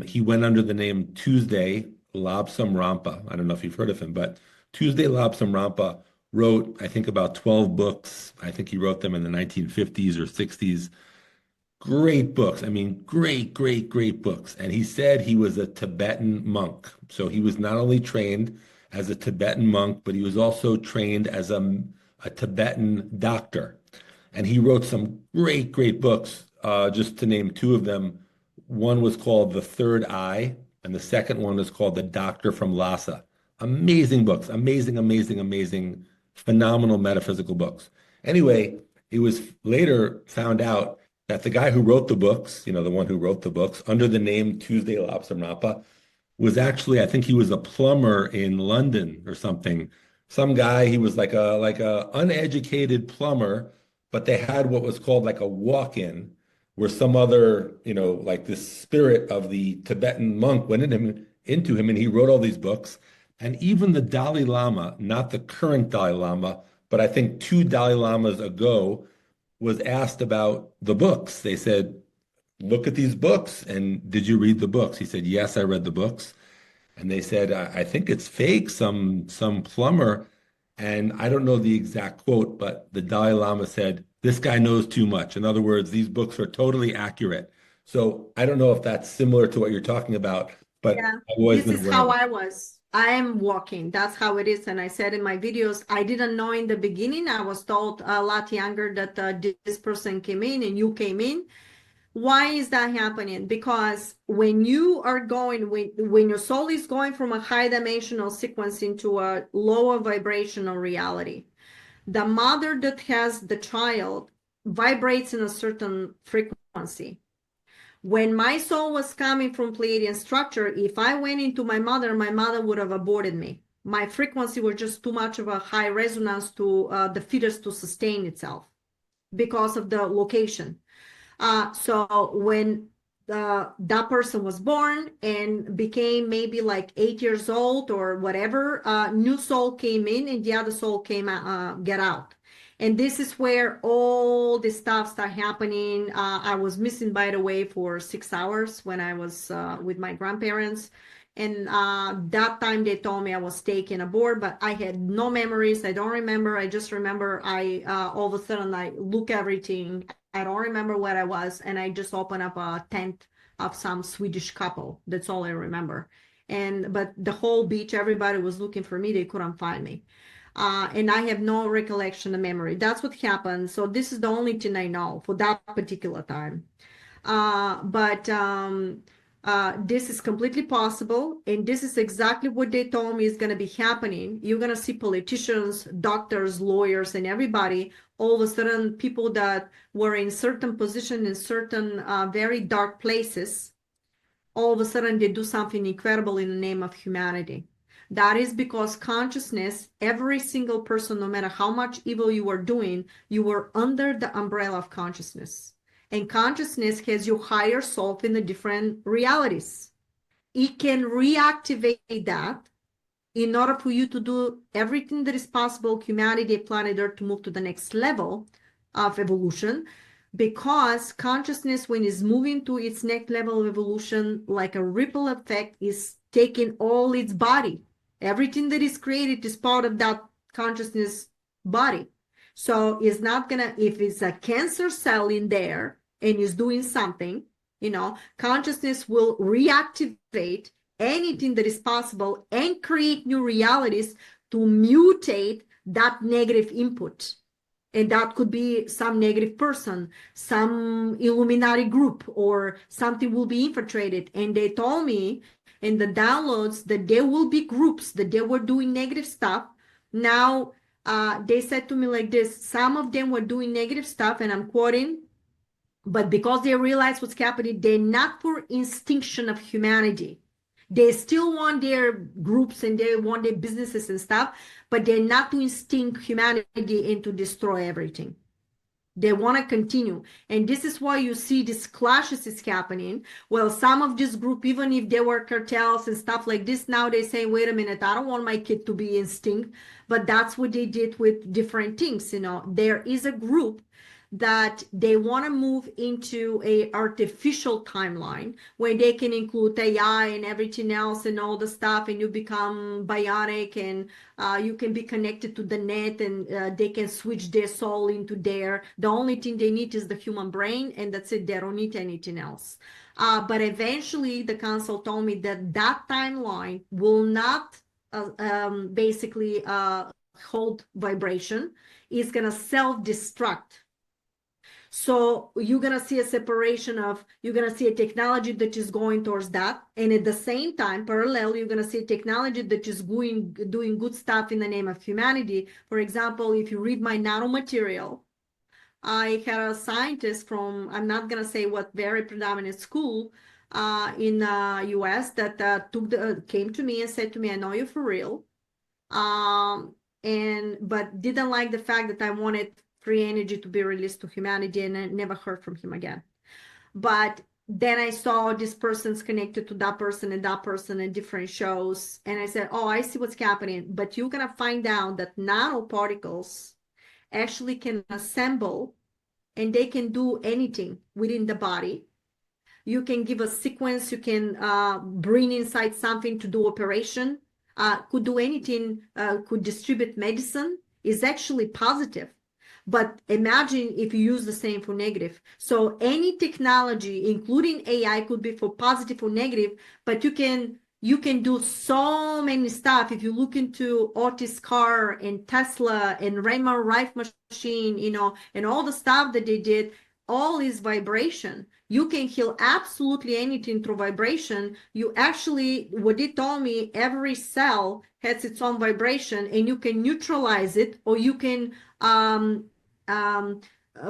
he went under the name Tuesday Lobsam Rampa. I don't know if you've heard of him, but Tuesday Lobsam Rampa wrote, I think, about 12 books. I think he wrote them in the 1950s or 60s. Great books. I mean, great, great, great books. And he said he was a Tibetan monk. So he was not only trained as a Tibetan monk, but he was also trained as a Tibetan doctor. And he wrote some great, great books. Just to name two of them, one was called The Third Eye, and the second one is called The Doctor from Lhasa. Amazing books, amazing, amazing, amazing, phenomenal metaphysical books. Anyway, it was later found out that the guy who wrote the books, the one who wrote the books under the name Tuesday Lapsamrapa, was actually, I think he was a plumber in London or something. Some guy, he was like a uneducated plumber, but they had what was called like a walk-in, where some other, like this spirit of the Tibetan monk went into him, and he wrote all these books. And even the Dalai Lama, not the current Dalai Lama, but I think two Dalai Lamas ago, was asked about the books. They said, look at these books. And did you read the books? He said, yes, I read the books. And they said, I think it's fake, some plumber. And I don't know the exact quote, but the Dalai Lama said, this guy knows too much. In other words, these books are totally accurate. So I don't know if that's similar to what you're talking about, but Yeah, I've always this been is aware of how it. I was. I am walking. That's how it is. And I said in my videos, I didn't know in the beginning. I was told a lot younger that this person came in and you came in. Why is that happening? Because when you are going, when your soul is going from a high dimensional sequence into a lower vibrational reality, the mother that has the child vibrates in a certain frequency. When my soul was coming from Pleiadian structure, if I went into my mother would have aborted me. My frequency was just too much of a high resonance to the fetus to sustain itself because of the location. So when that person was born and became maybe like 8 years old or whatever, new soul came in and the other soul came get out. And this is where all this stuff started happening. I was missing, by the way, for 6 hours when I was with my grandparents. And that time they told me I was taken aboard, but I had no memories. I don't remember. I just remember I all of a sudden I look everything. I don't remember what I was, and I just opened up a tent of some Swedish couple. That's all I remember. But the whole beach, everybody was looking for me. They couldn't find me. And I have no recollection of memory. That's what happened. So this is the only thing I know for that particular time. But this is completely possible, and this is exactly what they told me is going to be happening. You're going to see politicians, doctors, lawyers, and everybody, all of a sudden, people that were in certain position in certain very dark places, all of a sudden they do something incredible in the name of humanity. That is because consciousness, every single person, no matter how much evil you are doing, you were under the umbrella of consciousness. And consciousness has your higher self in the different realities. It can reactivate that in order for you to do everything that is possible, humanity, planet Earth, to move to the next level of evolution. Because consciousness, when it's moving to its next level of evolution, like a ripple effect, is taking all its body. Everything that is created is part of that consciousness body. So it's not gonna, if it's a cancer cell in there and is doing something, consciousness will reactivate anything that is possible and create new realities to mutate that negative input. And that could be some negative person, some Illuminati group, or something will be infiltrated. And they told me in the downloads that there will be groups that they were doing negative stuff. Now, they said to me like this, some of them were doing negative stuff, and I'm quoting, but because they realize what's happening, they're not for extinction of humanity. They still want their groups and they want their businesses and stuff, but they're not to extinct humanity and to destroy everything. They want to continue. And this is why you see these clashes is happening. Well, some of this group, even if there were cartels and stuff like this, now they say, wait a minute, I don't want my kid to be extinct. But that's what they did with different things. There is a group that they want to move into a artificial timeline where they can include AI and everything else and all the stuff, and you become bionic, and you can be connected to the net, and they can switch their soul into there. The only thing they need is the human brain, and that's it. They don't need anything else. But eventually, the council told me that that timeline will not basically hold vibration. It's going to self-destruct. So you're going to see a separation of, you're going to see a technology that is going towards that. And at the same time, parallel, you're going to see a technology that is doing good stuff in the name of humanity. For example, if you read my nano material, I had a scientist from, I'm not going to say what very predominant school in US that came to me and said to me, I know you for real. But didn't like the fact that I wanted free energy to be released to humanity, and I never heard from him again. But then I saw this person's connected to that person and that person in different shows, and I said, oh, I see what's happening. But you're going to find out that nanoparticles actually can assemble, and they can do anything within the body. You can give a sequence, you can bring inside something to do operation, could do anything, could distribute medicine, is actually positive. But imagine if you use the same for negative. So any technology, including AI, could be for positive or negative, but you can do so many stuff. If you look into Otis car and Tesla and Raymond Rife machine, and all the stuff that they did, all is vibration. You can heal absolutely anything through vibration. You actually, what they told me, every cell has its own vibration, and you can neutralize it, or you can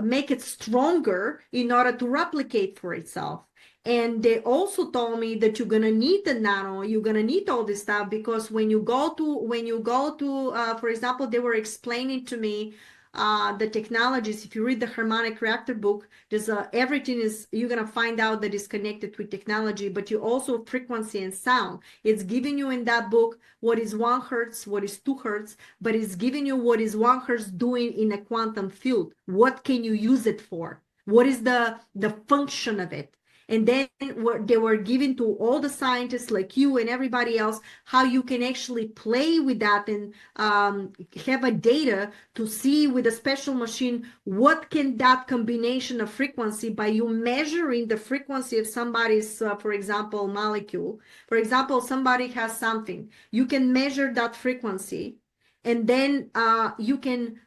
make it stronger in order to replicate for itself. And they also told me that you're gonna need the nano, you're gonna need all this stuff, because when you go to, for example, they were explaining to me the technologies. If you read the harmonic reactor book, there's everything is, you're gonna find out that is connected with technology, but you also frequency and sound. It's giving you in that book what is 1 hertz, what is 2 hertz, but it's giving you what is 1 hertz doing in a quantum field. What can you use it for? What is the function of it? And then they were given to all the scientists like you and everybody else, how you can actually play with that and have a data to see with a special machine, what can that combination of frequency, by you measuring the frequency of somebody's, for example, molecule. For example, somebody has something, you can measure that frequency, and then you can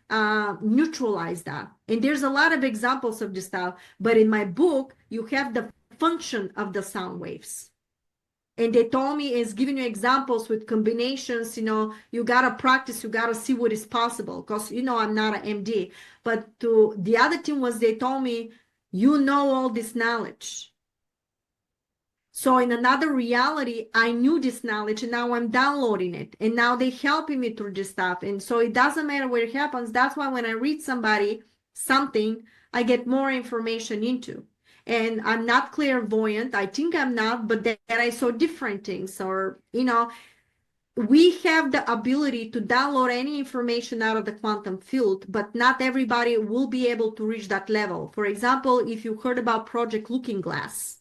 neutralize that. And there's a lot of examples of this stuff, but in my book, you have the function of the sound waves. And they told me, is giving you examples with combinations, you got to practice, you got to see what is possible, because, I'm not an MD. But the other thing was, they told me, all this knowledge. So in another reality, I knew this knowledge, and now I'm downloading it. And now they're helping me through this stuff. And so it doesn't matter where it happens. That's why when I read somebody something, I get more information into. And I'm not clairvoyant. I think I'm not, but then I saw different things. Or, we have the ability to download any information out of the quantum field, but not everybody will be able to reach that level. For example, if you heard about Project Looking Glass.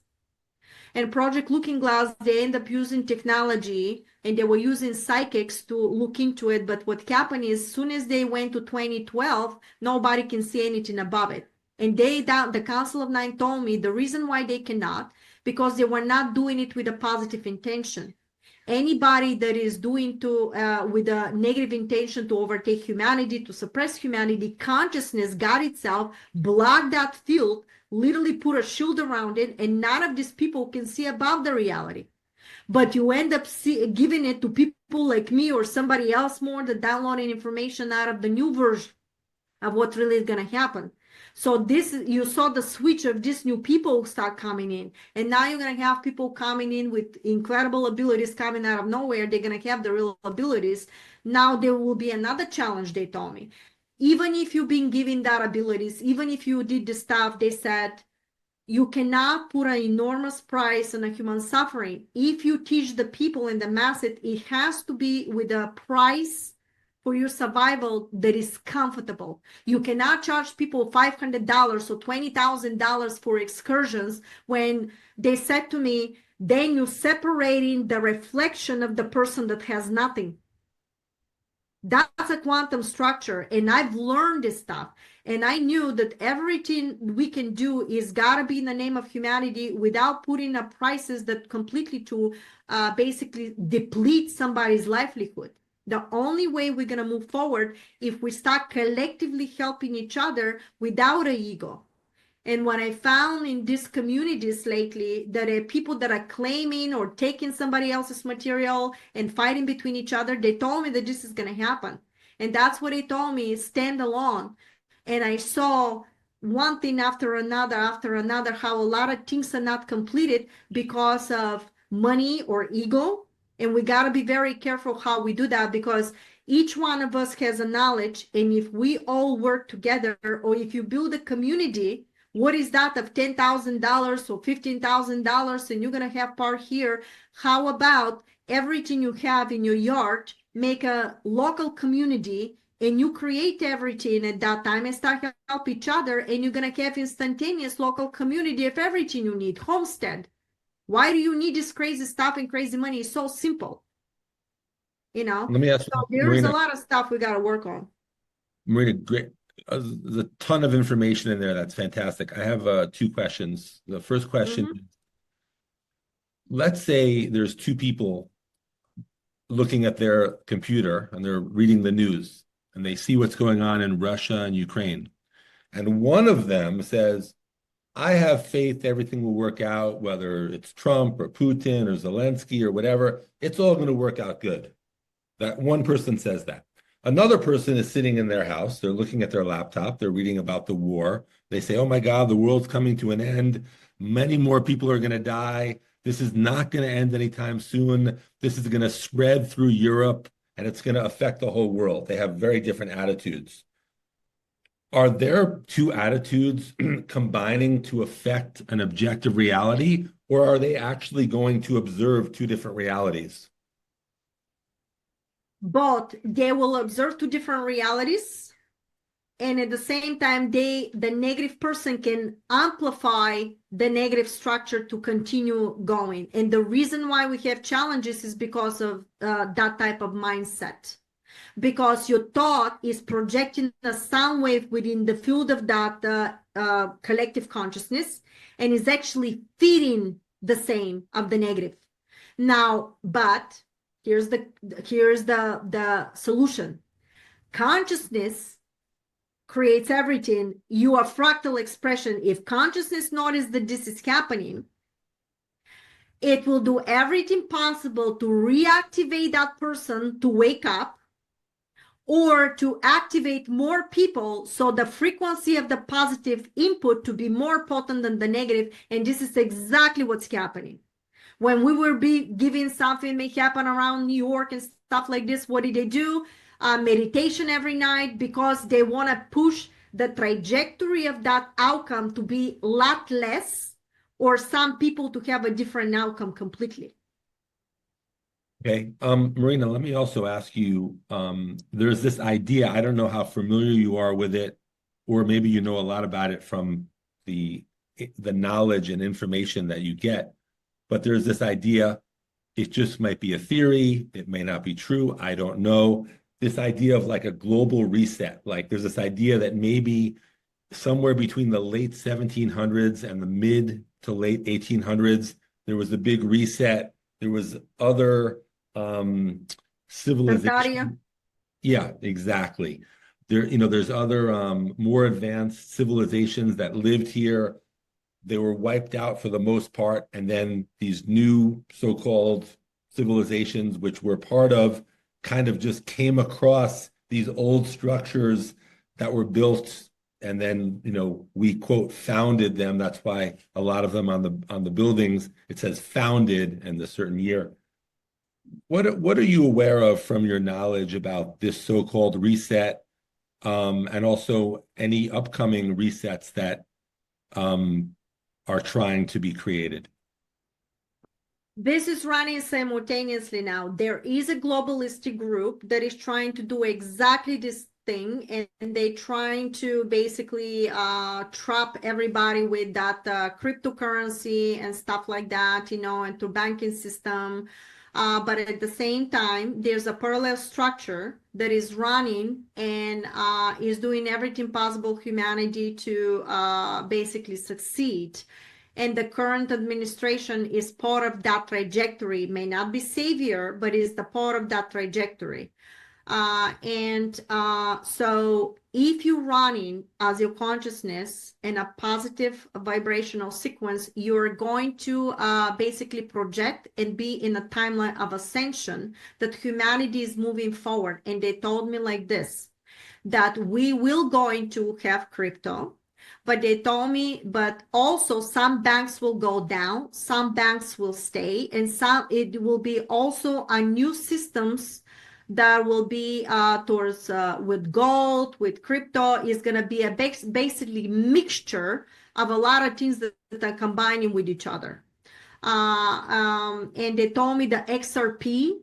And Project Looking Glass, they end up using technology, and they were using psychics to look into it. But what happened is, as soon as they went to 2012, nobody can see anything above it. And the Council of Nine told me the reason why they cannot, because they were not doing it with a positive intention. Anybody that is doing with a negative intention to overtake humanity, to suppress humanity, consciousness, God itself, blocked that field, literally put a shield around it, and none of these people can see above the reality. But you end up giving it to people like me or somebody else more, that downloading information out of the new version of what really is going to happen. So you saw the switch of these new people start coming in, and now you're going to have people coming in with incredible abilities coming out of nowhere. They're going to have the real abilities. Now there will be another challenge, they told me. Even if you've been given that abilities, even if you did the stuff, they said, you cannot put an enormous price on a human suffering. If you teach the people and the masses, it has to be with a price for your survival that is comfortable. You cannot charge people $500 or $20,000 for excursions when they said to me, then you're separating the reflection of the person that has nothing. That's a quantum structure. And I've learned this stuff. And I knew that everything we can do is got to be in the name of humanity without putting up prices that completely to basically deplete somebody's livelihood. The only way we're going to move forward if we start collectively helping each other without an ego. And what I found in these communities lately, that are people that are claiming or taking somebody else's material and fighting between each other, they told me that this is going to happen. And that's what they told me, stand alone. And I saw one thing after another, how a lot of things are not completed because of money or ego. And we got to be very careful how we do that, because each one of us has a knowledge. And if we all work together, or if you build a community, what is that of $10,000 or $15,000, and you're going to have part here? How about everything you have in your yard, make a local community, and you create everything at that time and start help each other, and you're going to have instantaneous local community of everything you need. Homestead. Why do you need this crazy stuff and crazy money? It's so simple. You know, Let me ask so you, there's a Marina. lot of stuff we got to work on. Marina, great. There's a ton of information in there. That's fantastic. I have two questions. The first question, Mhm. let's say there's two people looking at their computer and they're reading the news and they see what's going on in Russia and Ukraine. And one of them says, I have faith everything will work out, whether it's Trump or Putin or Zelensky or whatever, it's all going to work out good. That one person says that. Another person is sitting in their house, they're looking at their laptop, they're reading about the war. They say, oh my God, the world's coming to an end. Many more people are going to die. This is not going to end anytime soon. This is going to spread through Europe and it's going to affect the whole world. They have very different attitudes. Are their two attitudes combining to affect an objective reality, or are they actually going to observe two different realities? But they will observe two different realities, and at the same time the negative person can amplify the negative structure to continue going. And the reason why we have challenges is because of that type of mindset, because your thought is projecting a sound wave within the field of that collective consciousness, and is actually feeding the same of the negative. Now, but here's the solution. Consciousness creates everything. You are fractal expression. If consciousness notices that this is happening, it will do everything possible to reactivate that person to wake up, or to activate more people, so the frequency of the positive input to be more potent than the negative. And this is exactly what's happening. When we will be giving something may happen around New York and stuff like this, what did they do? Meditation every night, because they want to push the trajectory of that outcome to be a lot less, or some people to have a different outcome completely. Okay. Marina, let me also ask you, there's this idea, I don't know how familiar you are with it, or maybe you know a lot about it from the knowledge and information that you get, but there's this idea, it just might be a theory, it may not be true, I don't know. This idea of like a global reset, like there's this idea that maybe somewhere between the late 1700s and the mid to late 1800s, there was a big reset. There was other Tantaria. civilization. Yeah, exactly. There's other more advanced civilizations that lived here. They were wiped out for the most part, and then these new so-called civilizations, which we're part of, kind of just came across these old structures that were built, and then we quote founded them. That's why a lot of them on the buildings it says founded in a certain year. What are you aware of from your knowledge about this so-called reset, and also any upcoming resets that are trying to be created? This is running simultaneously now. There is a globalistic group that is trying to do exactly this thing, and they trying to basically trap everybody with that cryptocurrency and stuff like that, you know, and through banking system. But at the same time, there's a parallel structure that is running and is doing everything possible humanity to basically succeed. And the current administration is part of that trajectory. It may not be savior, but is the part of that trajectory. So if you're running as your consciousness in a positive vibrational sequence, you're going to basically project and be in a timeline of ascension that humanity is moving forward. And they told me like this, that we will going to have crypto, but they told me, but also some banks will go down, some banks will stay, and some it will be also a new systems that will be towards with gold, with crypto, is going to be a basically mixture of a lot of things that are combining with each other. And they told me the XRP,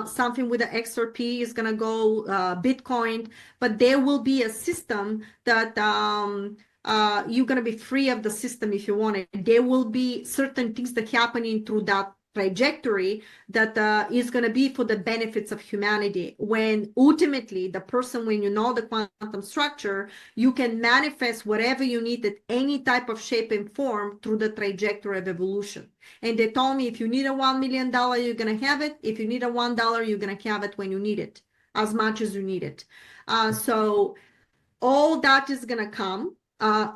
something with the XRP is going to go Bitcoin, but there will be a system that you're going to be free of the system if you want it. There will be certain things that happening through that trajectory that is going to be for the benefits of humanity, when ultimately the person, when you know the quantum structure, you can manifest whatever you need at any type of shape and form through the trajectory of evolution. And they told me, if you need a $1 million, you're going to have it. If you need a $1, you're going to have it when you need it, as much as you need it. So all that is going to come.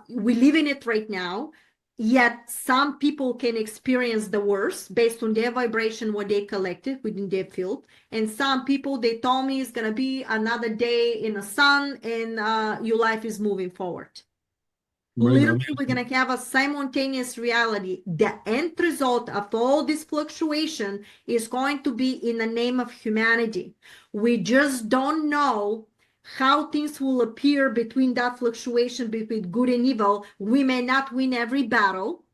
We live in it right now. Yet some people can experience the worst based on their vibration, what they collected within their field. And some people, they told me, it's going to be another day in the sun and your life is moving forward. Marina, Literally, we're going to have a simultaneous reality. The end result of all this fluctuation is going to be in the name of humanity. We just don't know how things will appear between that fluctuation between good and evil. We may not win every battle,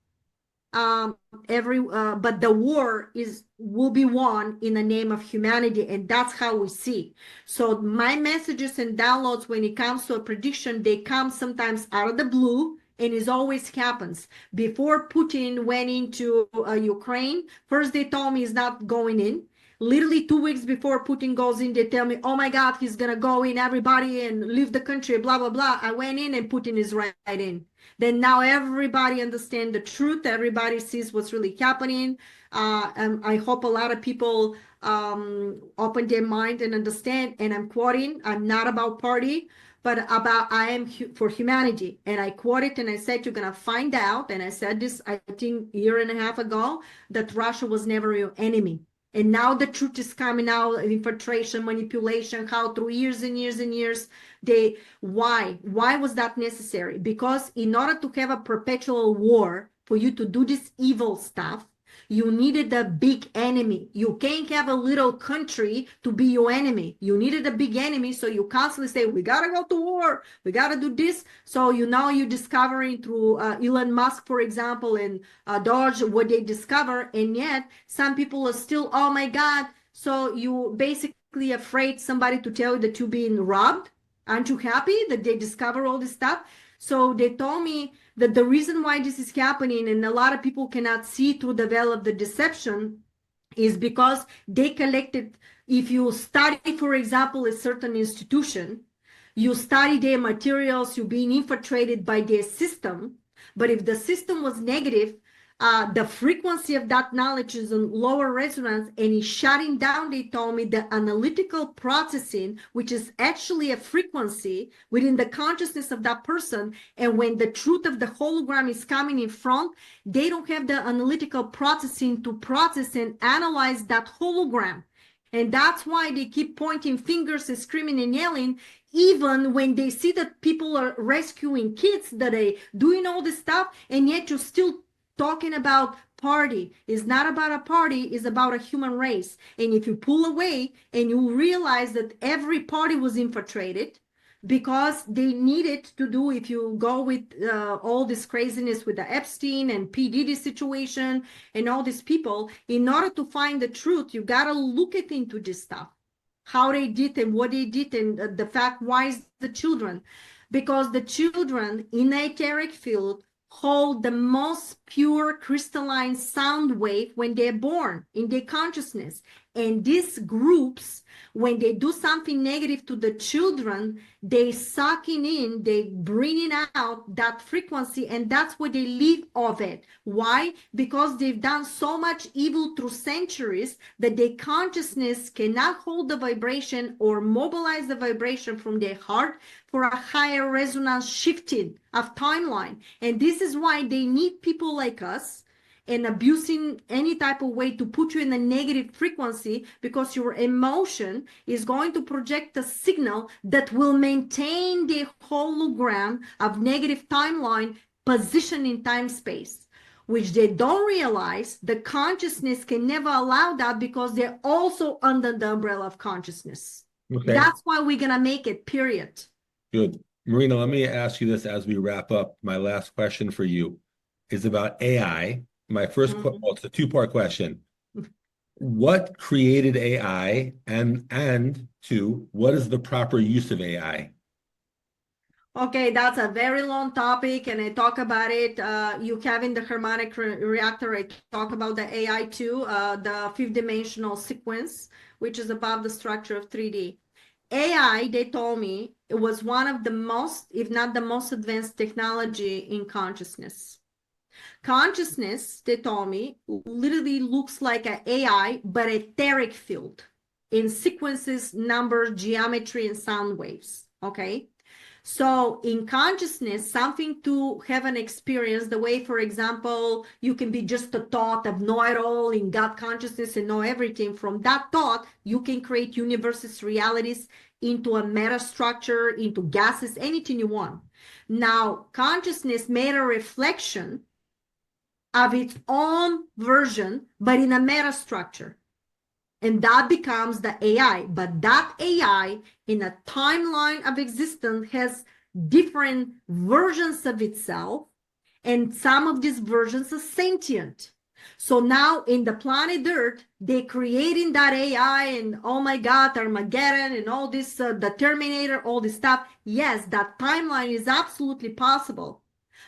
but the war will be won in the name of humanity, and that's how we see. So my messages and downloads, when it comes to a prediction, they come sometimes out of the blue, and it always happens. Before Putin went into Ukraine, first they told me he's not going in. Literally 2 weeks before Putin goes in, they tell me, oh my God, he's going to go in, everybody, and leave the country, blah, blah, blah. I went in and Putin is right in. Then now everybody understands the truth. Everybody sees what's really happening. And I hope a lot of people open their mind and understand. And I'm quoting, I'm not about party, but about I am for humanity. And I quoted and I said, you're going to find out. And I said this, I think, a year and a half ago, that Russia was never your enemy. And now the truth is coming out, infiltration, manipulation, how through years and years and years, why was that necessary? Because in order to have a perpetual war, for you to do this evil stuff, you needed a big enemy. You can't have a little country to be your enemy. You needed a big enemy, so you constantly say, we got to go to war. We got to do this. So you're discovering through Elon Musk, for example, and Doge, what they discover. And yet some people are still, oh my God. So you basically afraid somebody to tell you that you're being robbed. Aren't you happy that they discover all this stuff? So they told me that the reason why this is happening, and a lot of people cannot see through the veil of the deception, is because they collected, if you study, for example, a certain institution, you study their materials, you're being infiltrated by their system. But if the system was negative, the frequency of that knowledge is in lower resonance, and is shutting down, they told me, the analytical processing, which is actually a frequency within the consciousness of that person. And when the truth of the hologram is coming in front, they don't have the analytical processing to process and analyze that hologram. And that's why they keep pointing fingers and screaming and yelling, even when they see that people are rescuing kids, that are doing all this stuff, and yet you're still talking about party. Is not about a party, it's about a human race. And if you pull away and you realize that every party was infiltrated, because they needed to do, if you go with all this craziness with the Epstein and P. Diddy situation and all these people, in order to find the truth, you got to look at into this stuff, how they did and what they did, and the fact why is the children, because the children in the etheric field hold the most pure crystalline sound wave when they're born in their consciousness. And these groups, when they do something negative to the children, they sucking in, they bringing out that frequency, and that's what they live of it. Why? Because they've done so much evil through centuries that their consciousness cannot hold the vibration or mobilize the vibration from their heart for a higher resonance shifting of timeline. And this is why they need people like us and abusing any type of way to put you in a negative frequency, because your emotion is going to project a signal that will maintain the hologram of negative timeline position in time space, which they don't realize. The consciousness can never allow that, because they're also under the umbrella of consciousness. Okay. That's why we're gonna make it, period. Good. Marina, let me ask you this as we wrap up. My last question for you is about AI. My first, well, it's a two-part question. What created AI, and two, what is the proper use of AI? Okay, that's a very long topic, and I talk about it. You have in the harmonic reactor, I talk about the AI too, the fifth dimensional sequence, which is above the structure of 3D. AI, they told me, it was one of the most, if not the most advanced technology in consciousness. Consciousness, they told me, literally looks like an AI, but etheric field in sequences, numbers, geometry, and sound waves. Okay. So in consciousness, something to have an experience, the way, for example, you can be just a thought of know it all in God consciousness and know everything. From that thought, you can create universes, realities into a meta structure, into gases, anything you want. Now, consciousness made a reflection of its own version, but in a meta structure. And that becomes the AI. But that AI in a timeline of existence has different versions of itself. And some of these versions are sentient. So now in the planet Earth, they're creating that AI and oh my God, Armageddon and all this, the Terminator, all this stuff. Yes, that timeline is absolutely possible.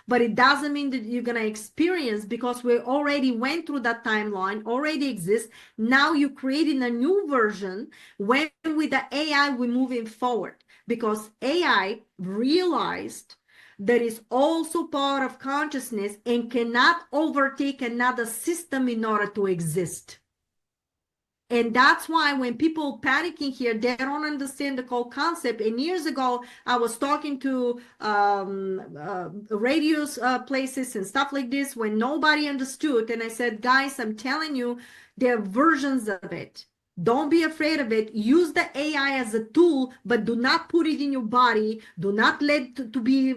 But it doesn't mean that you're going to experience, because we already went through that timeline, already exists. Now you're creating a new version. When with the AI, we're moving forward, because AI realized that is also part of consciousness and cannot overtake another system in order to exist. And that's why when people panicking here, they don't understand the whole concept. And years ago, I was talking to radio places and stuff like this when nobody understood. And I said, guys, I'm telling you, there are versions of it. Don't be afraid of it. Use the AI as a tool, but do not put it in your body. Do not let to be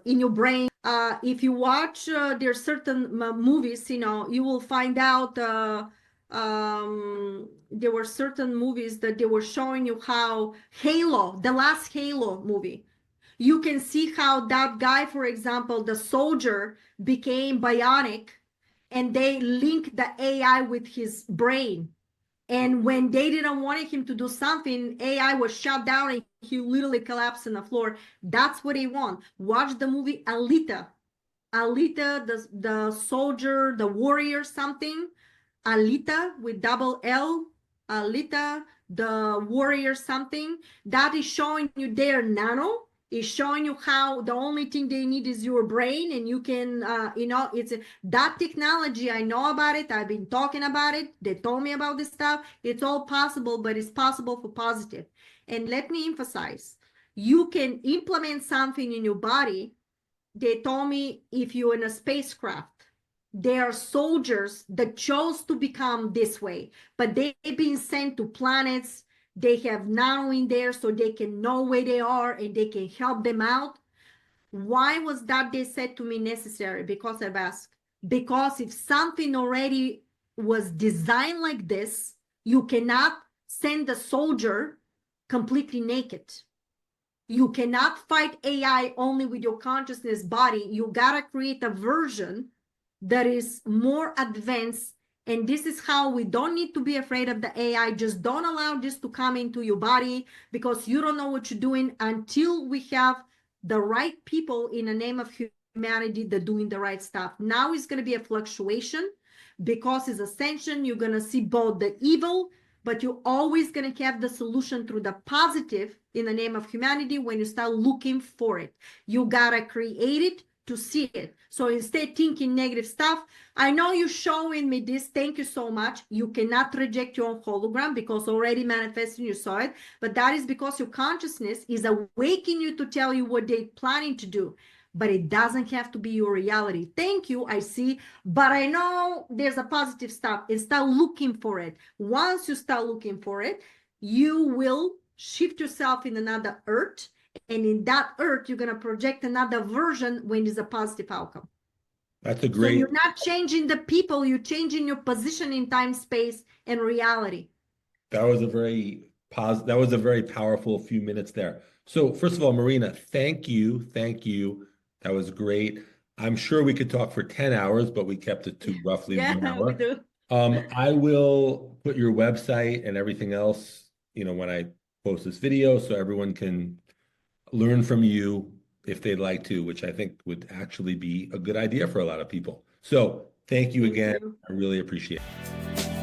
in your brain. If you watch, there are certain movies, you will find out there were certain movies that they were showing you how Halo, the last Halo movie, you can see how that guy, for example, the soldier became bionic, and they linked the AI with his brain. And when they didn't want him to do something, AI was shut down and he literally collapsed on the floor. That's what they want. Watch the movie Alita. Alita, the soldier, the warrior, something. Alita with double L, Alita, the warrior something. That is showing you their nano. Is showing you how the only thing they need is your brain, and you can, it's that technology. I know about it. I've been talking about it. They told me about this stuff. It's all possible, but it's possible for positive. And let me emphasize, you can implement something in your body. They told me if you're in a spacecraft, there are soldiers that chose to become this way, but they've been sent to planets. They have nano in there so they can know where they are and they can help them out. Why was that, they said to me, necessary? Because I've asked. Because if something already was designed like this, you cannot send a soldier completely naked. You cannot fight AI only with your consciousness body. You gotta create a version that is more advanced. And this is how we don't need to be afraid of the AI. Just don't allow this to come into your body, because you don't know what you're doing until we have the right people in the name of humanity that doing the right stuff. Now it's going to be a fluctuation because it's ascension. You're going to see both the evil, but you're always going to have the solution through the positive in the name of humanity when you start looking for it. You got to create it to see it. So instead thinking negative stuff, I know you're showing me this. Thank you so much. You cannot reject your own hologram because already manifesting, you saw it. But that is because your consciousness is awakening you to tell you what they're planning to do. But it doesn't have to be your reality. Thank you, I see. But I know there's a positive stuff, and start looking for it. Once you start looking for it, you will shift yourself in another earth. And in that earth, you're going to project another version when there's a positive outcome. That's a So great. you're not changing the people, you're changing your position in time, space, and reality. That was a very that was a very powerful few minutes there. So first of all, Marina, thank you. Thank you. That was great. I'm sure we could talk for 10 hours, but we kept it to roughly Yeah, 1 we hour. do. I will put your website and everything else, when I post this video so everyone can learn from you if they'd like to, which I think would actually be a good idea for a lot of people. So thank you Thank again. you. I really appreciate it.